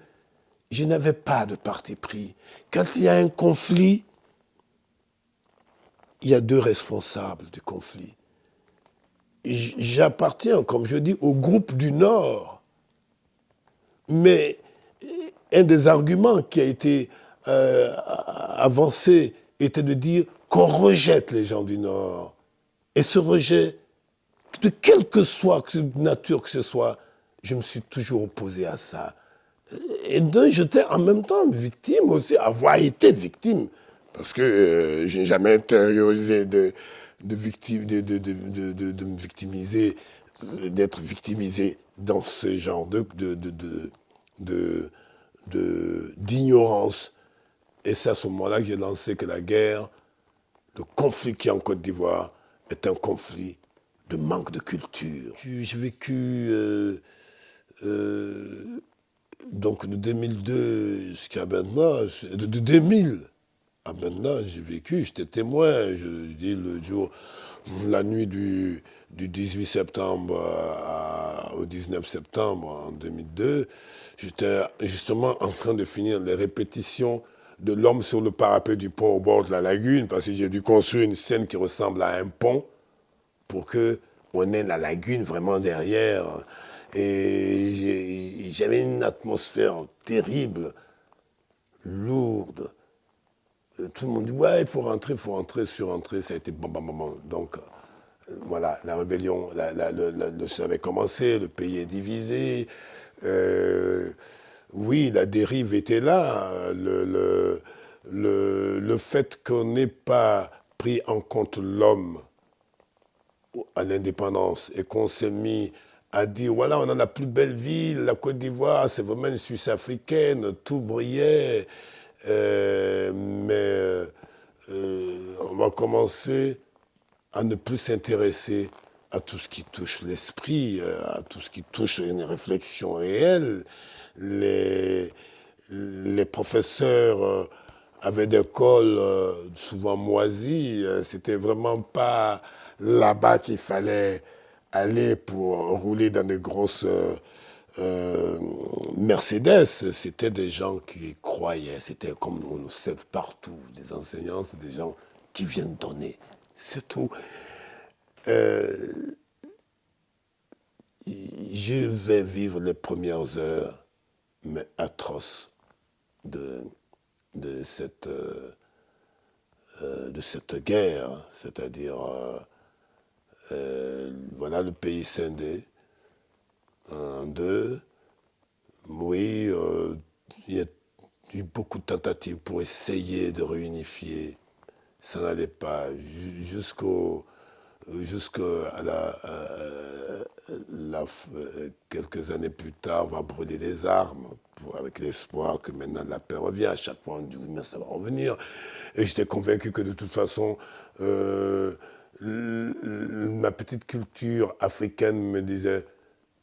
je n'avais pas de parti pris. Quand il y a un conflit, il y a 2 responsables du conflit. J'appartiens, comme je dis, au groupe du Nord. Mais un des arguments qui a été avancé était de dire qu'on rejette les gens du Nord. Et ce rejet, de quelque soit nature que ce soit, je me suis toujours opposé à ça. Et donc j'étais en même temps victime aussi, avoir été victime. Parce que je n'ai jamais intériorisé de me victimiser, d'être victimisé dans ce genre d'ignorance. Et c'est à ce moment-là que j'ai lancé que la guerre, le conflit qui est en Côte d'Ivoire, est un conflit de manque de culture. J'ai vécu donc de 2002 jusqu'à maintenant, de 2000 à maintenant, j'ai vécu, j'étais témoin, je dis le jour, la nuit du 18 septembre au 19 septembre en 2002, j'étais justement en train de finir les répétitions de l'homme sur le parapet du pont au bord de la lagune, parce que j'ai dû construire une scène qui ressemble à un pont pour qu'on ait la lagune vraiment derrière. Et j'avais une atmosphère terrible, lourde. tout le monde dit, ouais, il faut rentrer, sur-rentrer, ça a été bam, bam, bam, bam. Donc, voilà, la rébellion, ça avait commencé, le pays est divisé. Euh, oui, la dérive était là. Le fait qu'on n'ait pas pris en compte l'homme à l'indépendance et qu'on s'est mis à dire, voilà, on a la plus belle ville, la Côte d'Ivoire, c'est vraiment une Suisse africaine, tout brillait, mais on va commencer à ne plus s'intéresser à tout ce qui touche l'esprit, à tout ce qui touche une réflexion réelle. Les, les professeurs avaient des cols souvent moisis. C'était vraiment pas là-bas qu'il fallait aller pour rouler dans des grosses euh, Mercedes. C'était des gens qui croyaient. C'était comme on le sait partout, des enseignants, c'est des gens qui viennent donner. C'est tout. Euh, je vais vivre les premières heures, mais atroces, de, de, cette, de cette guerre, c'est-à-dire, voilà, le pays scindé en deux. Oui, il y a eu beaucoup de tentatives pour essayer de réunifier. Ça n'allait pas jusqu'au jusqu'à quelques années plus tard, on va brûler des armes avec l'espoir que maintenant la paix revient. À chaque fois, on dit oui, mais ça va revenir. Et j'étais convaincu que de toute façon, ma petite culture africaine me disait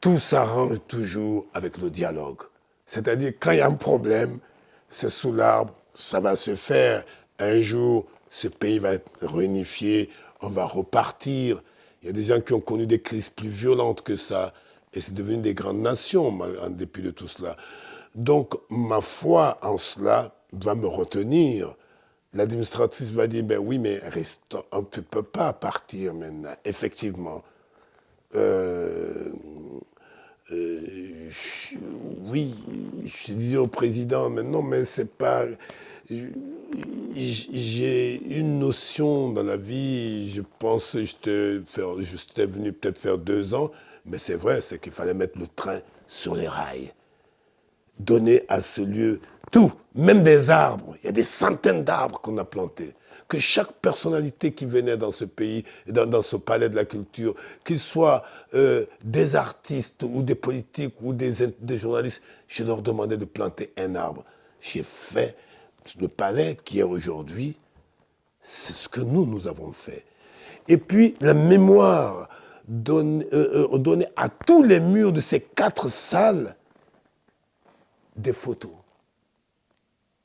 tout s'arrange toujours avec le dialogue. C'est-à-dire, quand il y a un problème, c'est sous l'arbre, ça va se faire. Un jour, ce pays va être réunifié, on va repartir. Il y a des gens qui ont connu des crises plus violentes que ça, et c'est devenu des grandes nations, en dépit de tout cela. Donc, ma foi en cela va me retenir. L'administratrice va dire, ben oui, mais reste, on ne peut pas partir maintenant, effectivement. Euh, oui, je disais au président, mais non, mais c'est pas. J'ai une notion dans la vie, je pense que j'étais venu peut-être faire 2 ans, mais c'est vrai, c'est qu'il fallait mettre le train sur les rails. Donner à ce lieu tout, même des arbres. Il y a des centaines d'arbres qu'on a plantés. Que chaque personnalité qui venait dans ce pays, dans ce palais de la culture, qu'ils soient des artistes ou des politiques ou des journalistes, je leur demandais de planter un arbre. J'ai fait le palais qui est aujourd'hui, c'est ce que nous avons fait. Et puis la mémoire donnée à tous les murs de ces 4 salles des photos,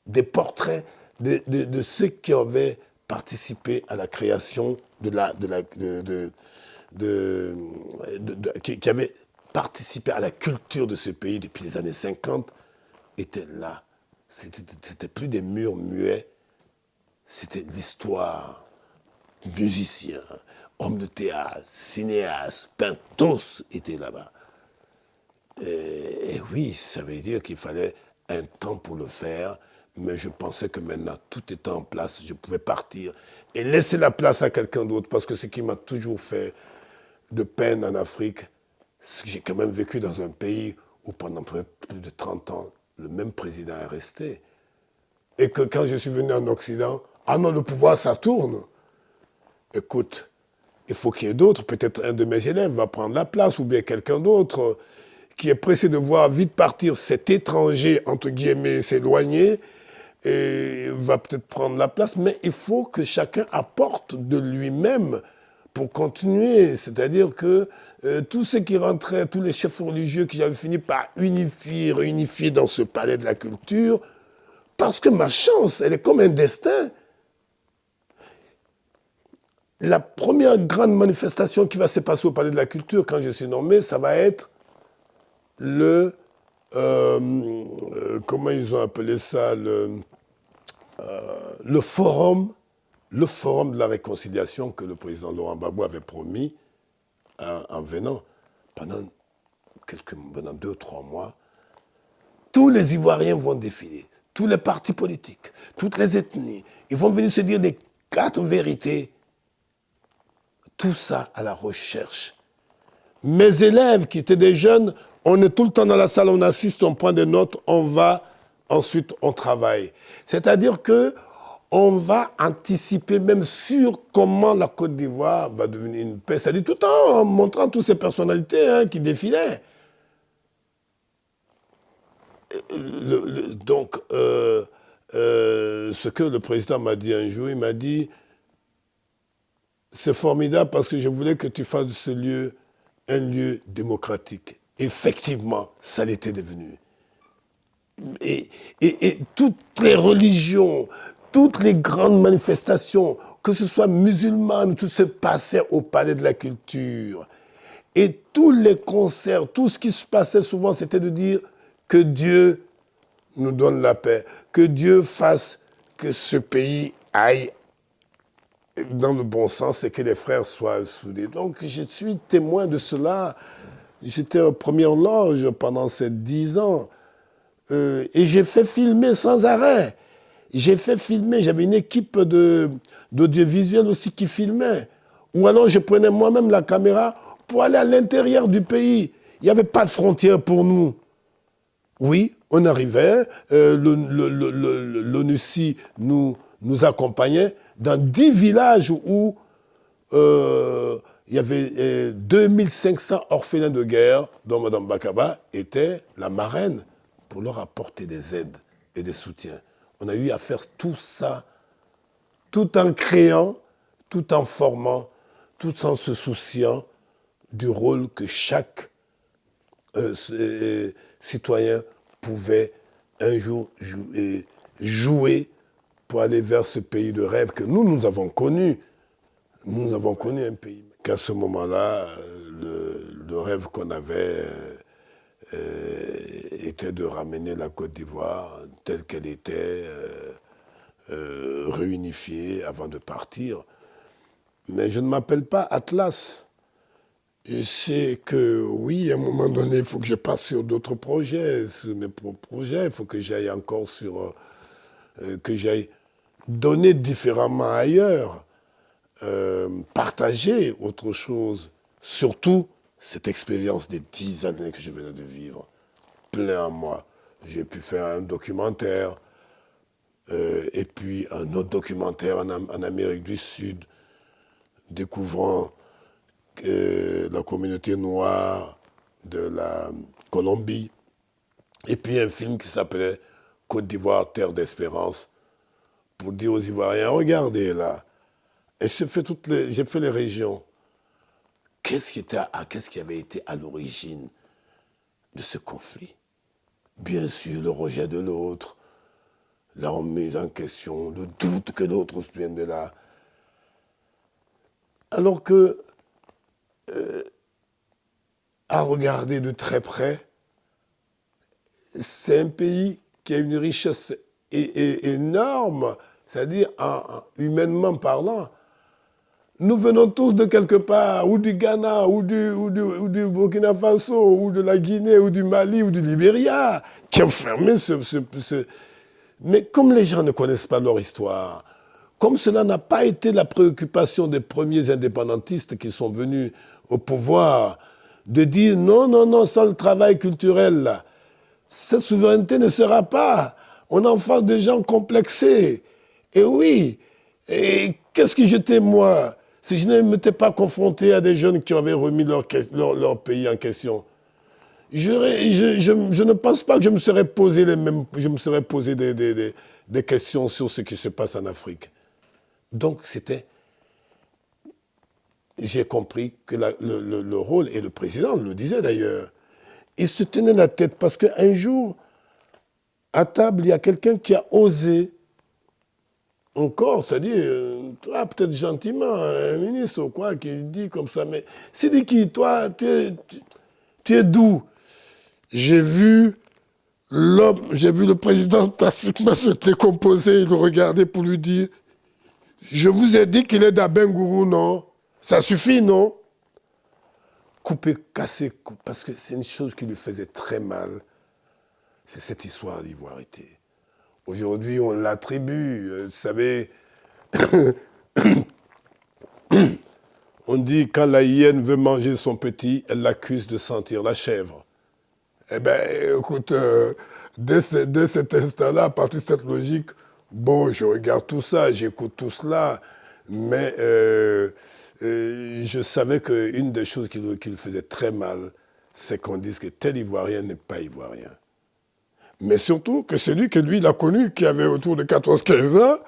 des portraits de ceux qui avaient participé à la création qui avaient participé à la culture de ce pays depuis les années 50, étaient là. C'était plus des murs muets, c'était l'histoire. Musiciens, hommes de théâtre, cinéastes, peintres, tous étaient là-bas. Et oui, ça veut dire qu'il fallait un temps pour le faire, mais je pensais que maintenant tout était en place, je pouvais partir et laisser la place à quelqu'un d'autre, parce que ce qui m'a toujours fait de peine en Afrique, c'est que j'ai quand même vécu dans un pays où pendant plus de 30 ans, le même président est resté. Et que quand je suis venu en Occident, ah non, le pouvoir, ça tourne. Écoute, il faut qu'il y ait d'autres, peut-être un de mes élèves va prendre la place, ou bien quelqu'un d'autre qui est pressé de voir vite partir cet étranger, entre guillemets, s'éloigner, et va peut-être prendre la place, mais il faut que chacun apporte de lui-même pour continuer. C'est-à-dire que tous ceux qui rentraient, tous les chefs religieux qui avaient fini par réunifier dans ce palais de la culture, parce que ma chance, elle est comme un destin. La première grande manifestation qui va se passer au Palais de la Culture, quand je suis nommé, ça va être comment ils ont appelé ça, le forum de la réconciliation que le président Laurent Gbagbo avait promis en venant pendant 2 ou 3 mois. Tous les Ivoiriens vont défiler. tous les partis politiques, toutes les ethnies, ils vont venir se dire des 4 vérités. Tout ça à la recherche. Mes élèves qui étaient des jeunes, on est tout le temps dans la salle, on assiste, on prend des notes, on va, ensuite on travaille. C'est-à-dire que on va anticiper même sur comment la Côte d'Ivoire va devenir une paix. C'est-à-dire tout en montrant toutes ces personnalités qui défilaient. Donc, ce que le président m'a dit un jour, il m'a dit, c'est formidable parce que je voulais que tu fasses de ce lieu un lieu démocratique. Effectivement, ça l'était devenu. Et toutes les religions, toutes les grandes manifestations, que ce soit musulmanes, tout se passait au Palais de la Culture. Et tous les concerts, tout ce qui se passait souvent, c'était de dire que Dieu nous donne la paix, que Dieu fasse que ce pays aille dans le bon sens et que les frères soient soudés. Donc je suis témoin de cela. J'étais en première loge pendant ces 10 ans. Et j'ai fait filmer sans arrêt. J'ai fait filmer, j'avais une équipe d'audiovisuel aussi qui filmait. Ou alors je prenais moi-même la caméra pour aller à l'intérieur du pays. Il n'y avait pas de frontières pour nous. Oui, on arrivait, l'ONUCI nous accompagnait dans 10 villages où il y avait 2500 orphelins de guerre, dont Mme Bakaba était la marraine pour leur apporter des aides et des soutiens. On a eu à faire tout ça, tout en créant, tout en formant, tout en se souciant du rôle que chaque citoyen pouvait un jour jouer pour aller vers ce pays de rêve que nous avons connu. Nous avons connu un pays. Qu'à ce moment-là, le rêve qu'on avait était de ramener la Côte d'Ivoire telle qu'elle était, réunifiée avant de partir. Mais je ne m'appelle pas Atlas. Je sais que, oui, à un moment donné, il faut que je passe sur d'autres projets, sur mes propres projets. Il faut que j'aille encore sur... que j'aille donner différemment ailleurs, partager autre chose. Surtout, cette expérience des 10 années que je venais de vivre, plein en moi. J'ai pu faire un documentaire, et puis un autre documentaire en Amérique du Sud, découvrant la communauté noire de la Colombie, et puis un film qui s'appelait Côte d'Ivoire, terre d'espérance, pour dire aux Ivoiriens, regardez là, et j'ai fait les régions. Qu'est-ce qui avait été à l'origine de ce conflit? Bien sûr, le rejet de l'autre, la remise en question, le doute que l'autre vienne de là. Alors que, à regarder de très près, c'est un pays qui a une richesse énorme, c'est-à-dire humainement parlant. Nous venons tous de quelque part, ou du Ghana, ou du Burkina Faso, ou de la Guinée, ou du Mali, ou du Libéria, qui ont fermé Mais comme les gens ne connaissent pas leur histoire, comme cela n'a pas été la préoccupation des premiers indépendantistes qui sont venus au pouvoir, de dire non, non, non, sans le travail culturel, là, cette souveraineté ne sera pas. On est en face de gens complexés. Et oui, et qu'est-ce que j'étais moi si je ne m'étais pas confronté à des jeunes qui avaient remis leur pays en question? Je ne pense pas que je me serais posé des questions sur ce qui se passe en Afrique. Donc j'ai compris que le rôle, et le président le disait d'ailleurs, il se tenait la tête parce qu'un jour, à table, il y a quelqu'un qui a osé, encore, c'est-à-dire, peut-être gentiment, un ministre ou quoi, qui dit comme ça, mais Sidiki, toi, tu es d'où? J'ai vu le président tacitement se décomposer, il le regardait pour lui dire, je vous ai dit qu'il est d'Abengourou, non? Ça suffit, non? Couper, casser, parce que c'est une chose qui lui faisait très mal. C'est cette histoire d'ivoirité. Aujourd'hui, on l'attribue. Vous savez, on dit quand la hyène veut manger son petit, elle l'accuse de sentir la chèvre. Eh bien, écoute, dès cet instant-là, à partir de cette logique, bon, je regarde tout ça, j'écoute tout cela, mais je savais qu'une des choses qui lui faisait très mal, c'est qu'on dise que tel Ivoirien n'est pas Ivoirien. Mais surtout que celui que lui, il a connu, qui avait autour de 14-15 ans,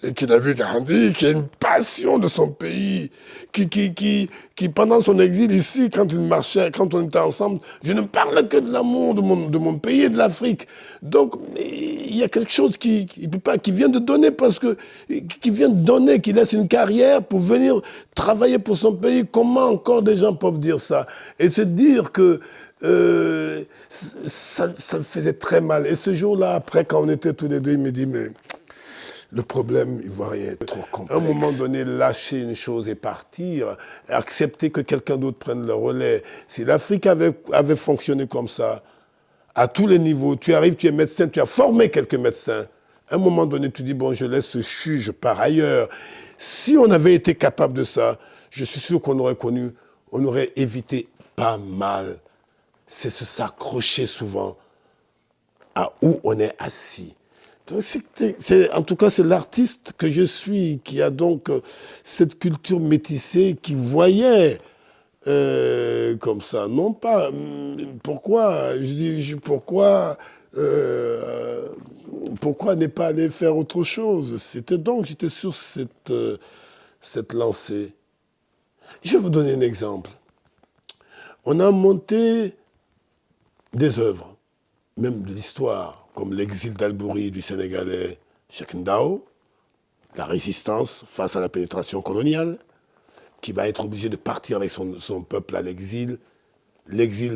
et qu'il a vu grandir, qui a une passion de son pays, qui pendant son exil ici, quand il marchait, quand on était ensemble, je ne parlais que de l'amour de mon pays et de l'Afrique. Donc, il y a quelque chose qui vient de donner, parce que, qui vient de donner, qui laisse une carrière pour venir travailler pour son pays. Comment encore des gens peuvent dire ça? Et se dire que ça le faisait très mal. Et ce jour-là, après, quand on était tous les deux, il me dit, mais le problème ivoirien est trop complexe. À un moment donné, lâcher une chose et partir, accepter que quelqu'un d'autre prenne le relais. Si l'Afrique avait fonctionné comme ça, à tous les niveaux, tu arrives, tu es médecin, tu as formé quelques médecins. À un moment donné, tu dis, bon, je laisse ce CHU, je pars ailleurs. Si on avait été capable de ça, je suis sûr qu'on aurait connu, on aurait évité pas mal. C'est s'accrocher souvent à où on est assis. Donc en tout cas, c'est l'artiste que je suis, qui a donc cette culture métissée, qui voyait comme ça. Non pas, pourquoi, je dis, pourquoi ne pas aller faire autre chose? J'étais sur cette lancée. Je vais vous donner un exemple. On a monté des œuvres, même de l'histoire, comme l'exil d'Albouri du Sénégalais Cheikh Ndao, la résistance face à la pénétration coloniale, qui va être obligé de partir avec son peuple à l'exil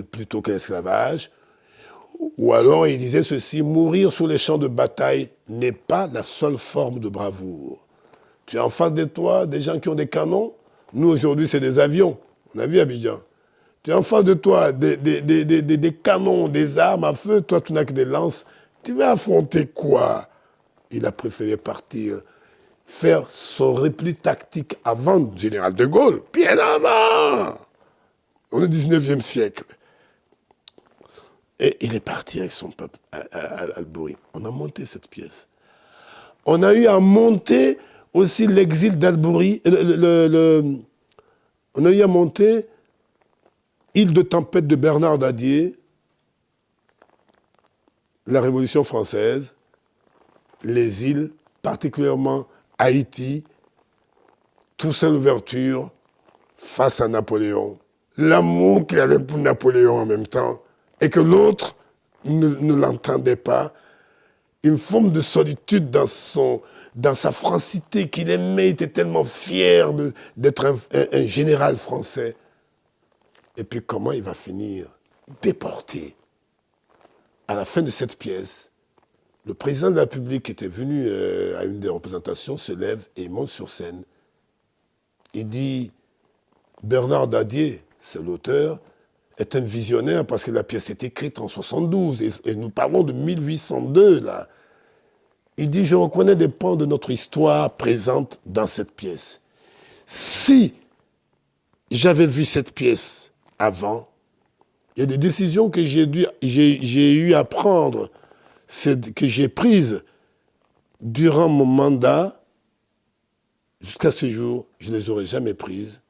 plutôt que l'esclavage. Ou alors il disait ceci, mourir sur les champs de bataille n'est pas la seule forme de bravoure. Tu as en face de toi des gens qui ont des canons, nous aujourd'hui c'est des avions, on a vu Abidjan. Tu as en face de toi des canons, des armes à feu, toi tu n'as que des lances. Tu vas affronter quoi? Il a préféré partir, faire son repli tactique avant le général de Gaulle, bien avant. On est au 19e siècle. Et il est parti avec son peuple à Albouri. On a monté cette pièce. On a eu à monter aussi l'exil d'Albouri. On a eu à monter Île de tempête de Bernard Dadier, la Révolution française, les îles, particulièrement Haïti, Toussaint l'ouverture, face à Napoléon. L'amour qu'il avait pour Napoléon en même temps, et que l'autre ne l'entendait pas. Une forme de solitude dans sa francité qu'il aimait, il était tellement fier d'être un général français. Et puis comment il va finir? Déporté. À la fin de cette pièce, le président de la République qui était venu à une des représentations se lève et monte sur scène. Il dit, Bernard Dadier, c'est l'auteur, est un visionnaire parce que la pièce est écrite en 72 et nous parlons de 1802 là. Il dit, je reconnais des pans de notre histoire présente dans cette pièce. Si j'avais vu cette pièce avant, il y a des décisions que j'ai eu à prendre, que j'ai prises durant mon mandat, jusqu'à ce jour, je ne les aurais jamais prises.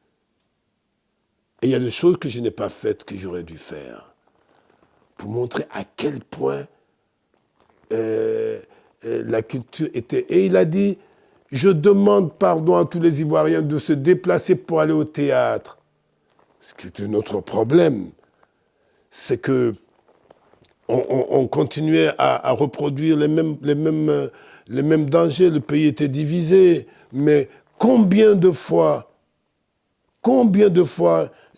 Et il y a des choses que je n'ai pas faites que j'aurais dû faire pour montrer à quel point la culture était... Et il a dit, je demande pardon à tous les Ivoiriens de se déplacer pour aller au théâtre. Ce qui est un autre problème, c'est que on continuait à reproduire les mêmes dangers. Le pays était divisé. Mais combien de fois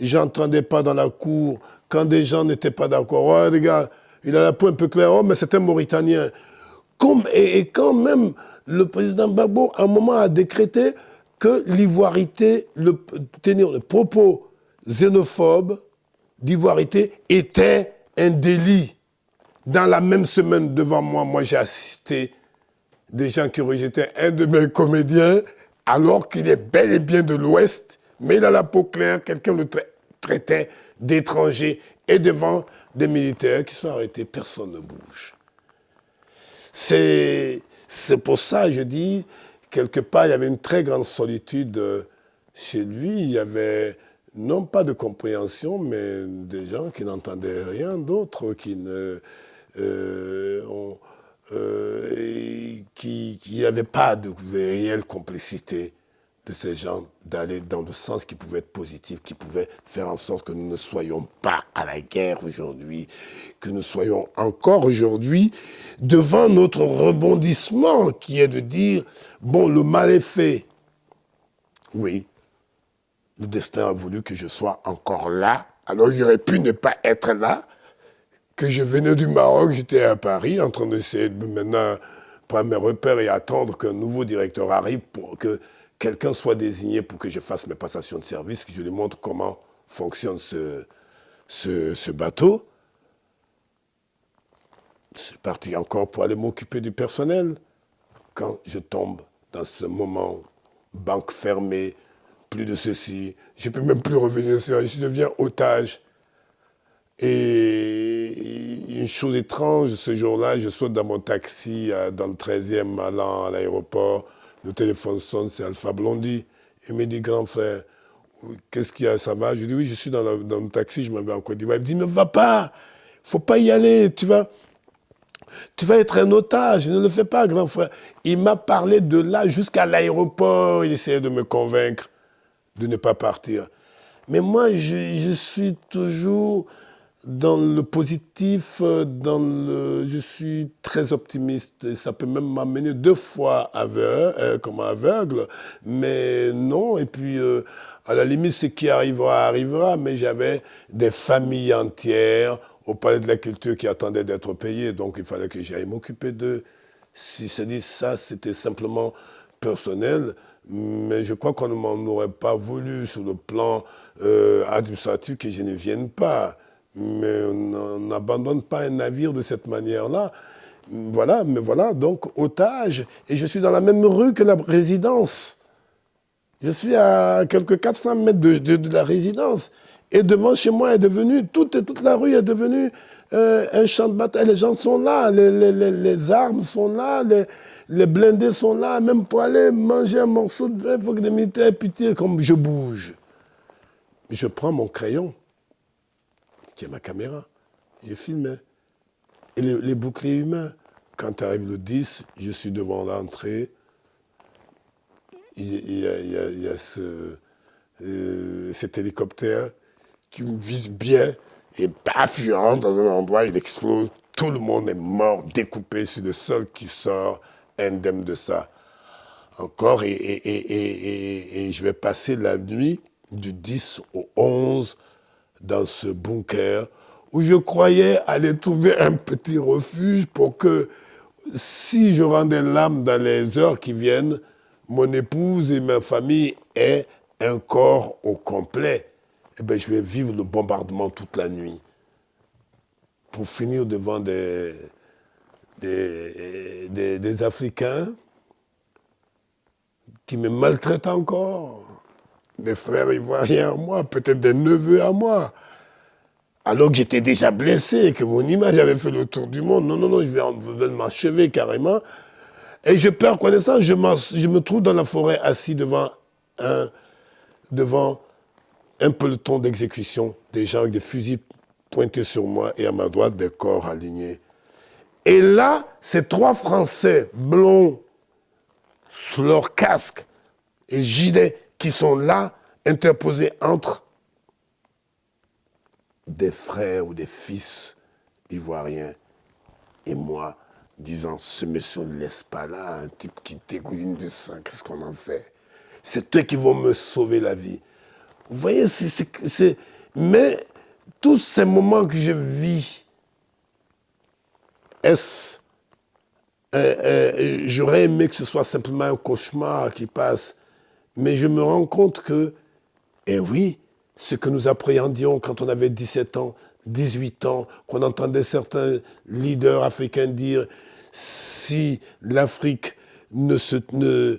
j'entendais pas dans la cour, quand des gens n'étaient pas d'accord. Oh, les gars, il a la peau un peu claire, oh, mais c'est un Mauritanien. Et quand même, le président Gbagbo, à un moment, a décrété que l'ivoirité, tenir le propos xénophobe d'ivoirité était un délit. Dans la même semaine, devant moi, j'ai assisté des gens qui rejetaient un de mes comédiens, alors qu'il est bel et bien de l'Ouest, mais il a la peau claire, quelqu'un le traitait d'étranger, et devant des militaires qui sont arrêtés, personne ne bouge. C'est pour ça, je dis, quelque part, il y avait une très grande solitude chez lui. Il y avait non pas de compréhension, mais des gens qui n'entendaient rien d'autre, qui ne... qui n'avaient pas de réelle complicité de ces gens d'aller dans le sens qui pouvait être positif, qui pouvait faire en sorte que nous ne soyons pas à la guerre aujourd'hui, que nous soyons encore aujourd'hui devant notre rebondissement qui est de dire, bon, le mal est fait. Oui, le destin a voulu que je sois encore là, alors j'aurais pu ne pas être là, que je venais du Maroc, j'étais à Paris en train d'essayer de maintenant prendre mes repères et attendre qu'un nouveau directeur arrive pour que quelqu'un soit désigné pour que je fasse mes passations de service, que je lui montre comment fonctionne ce bateau. Je suis parti encore pour aller m'occuper du personnel. Quand je tombe dans ce moment, banque fermée, plus de ceci, je ne peux même plus revenir, je deviens otage. Et une chose étrange, ce jour-là, je saute dans mon taxi dans le 13e allant à l'aéroport. Le téléphone sonne, c'est Alpha Blondy. Il me dit, grand frère, qu'est-ce qu'il y a, ça va? Je dis, oui, je suis dans le taxi, je m'en vais en Côte d'Ivoire. Il me dit, ne va pas, il ne faut pas y aller, tu vas être un otage, ne le fais pas, grand frère. Il m'a parlé de là jusqu'à l'aéroport, il essayait de me convaincre de ne pas partir. Mais moi, je suis toujours dans le positif, je suis très optimiste. Ça peut même m'amener 2 fois comme aveugle, mais non. Et puis, à la limite, ce qui arrivera, arrivera. Mais j'avais des familles entières au Palais de la Culture qui attendaient d'être payées. Donc, il fallait que j'aille m'occuper d'eux. Si c'est dit ça, c'était simplement personnel. Mais je crois qu'on ne m'en aurait pas voulu sur le plan administratif que je ne vienne pas. Mais on n'abandonne pas un navire de cette manière-là. Voilà, mais voilà, donc otage. Et je suis dans la même rue que la résidence. Je suis à quelques 400 mètres de la résidence. Et devant chez moi est devenu, toute la rue est devenue un champ de bataille. Les gens sont là, les armes sont là, les blindés sont là. Même pour aller manger un morceau de pain, il faut que les militaires aient pitié, comme je bouge. Je prends mon crayon, qui est ma caméra, je filme. Et les boucliers humains, quand arrive le 10, je suis devant l'entrée, il y a cet hélicoptère qui me vise bien, et paf, je rentre dans un endroit, il explose, tout le monde est mort, découpé, je suis le seul qui sort indemne de ça. Encore, et je vais passer la nuit du 10 au 11 dans ce bunker où je croyais aller trouver un petit refuge pour que, si je rendais l'âme dans les heures qui viennent, mon épouse et ma famille aient un corps au complet. Eh bien, je vais vivre le bombardement toute la nuit pour finir devant des Africains qui me maltraitent encore, des frères ivoiriens à moi, peut-être des neveux à moi, alors que j'étais déjà blessé, que mon image avait fait le tour du monde. Non, non, non, je vais m'achever carrément. Et je perds connaissance, je me trouve dans la forêt assis devant un peloton d'exécution, des gens avec des fusils pointés sur moi et à ma droite des corps alignés. Et là, ces 3 Français blonds, sous leur casque et gilet, qui sont là, interposés entre des frères ou des fils ivoiriens et moi, disant, ce monsieur ne laisse pas là un type qui dégouline de sang, qu'est-ce qu'on en fait? C'est eux qui vont me sauver la vie. Vous voyez, mais tous ces moments que je vis, j'aurais aimé que ce soit simplement un cauchemar qui passe, mais je me rends compte que, eh oui, ce que nous appréhendions quand on avait 17 ans, 18 ans, qu'on entendait certains leaders africains dire, si l'Afrique ne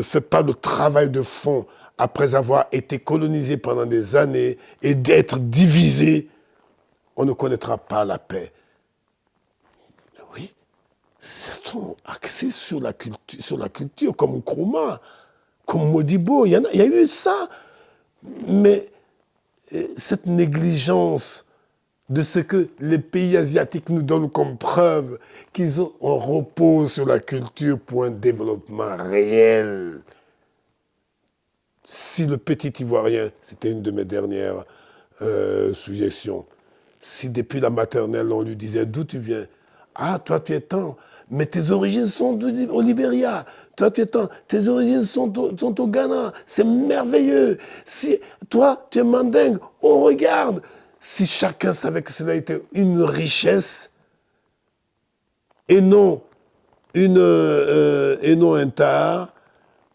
fait pas le travail de fond après avoir été colonisé pendant des années et d'être divisé, on ne connaîtra pas la paix. Oui, c'est axé sur la culture comme Nkrumah, comme Modibo. Il y a eu ça. Mais cette négligence de ce que les pays asiatiques nous donnent comme preuve qu'ils reposent sur la culture pour un développement réel. Si le petit Ivoirien, c'était une de mes dernières suggestions, si depuis la maternelle on lui disait d'où tu viens, ah toi tu es tant, mais tes origines sont au Libéria, toi tu es tant, tes origines sont au Ghana, c'est merveilleux, si toi tu es mandingue, on regarde. Si chacun savait que cela était une richesse et non un tard,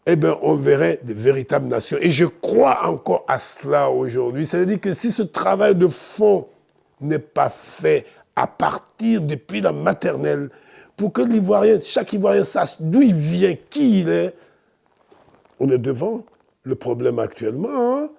eh bien, on verrait de véritables nations. Et je crois encore à cela aujourd'hui. C'est-à-dire que si ce travail de fond n'est pas fait à partir depuis la maternelle, pour que chaque Ivoirien sache d'où il vient, qui il est, on est devant le problème actuellement. Hein?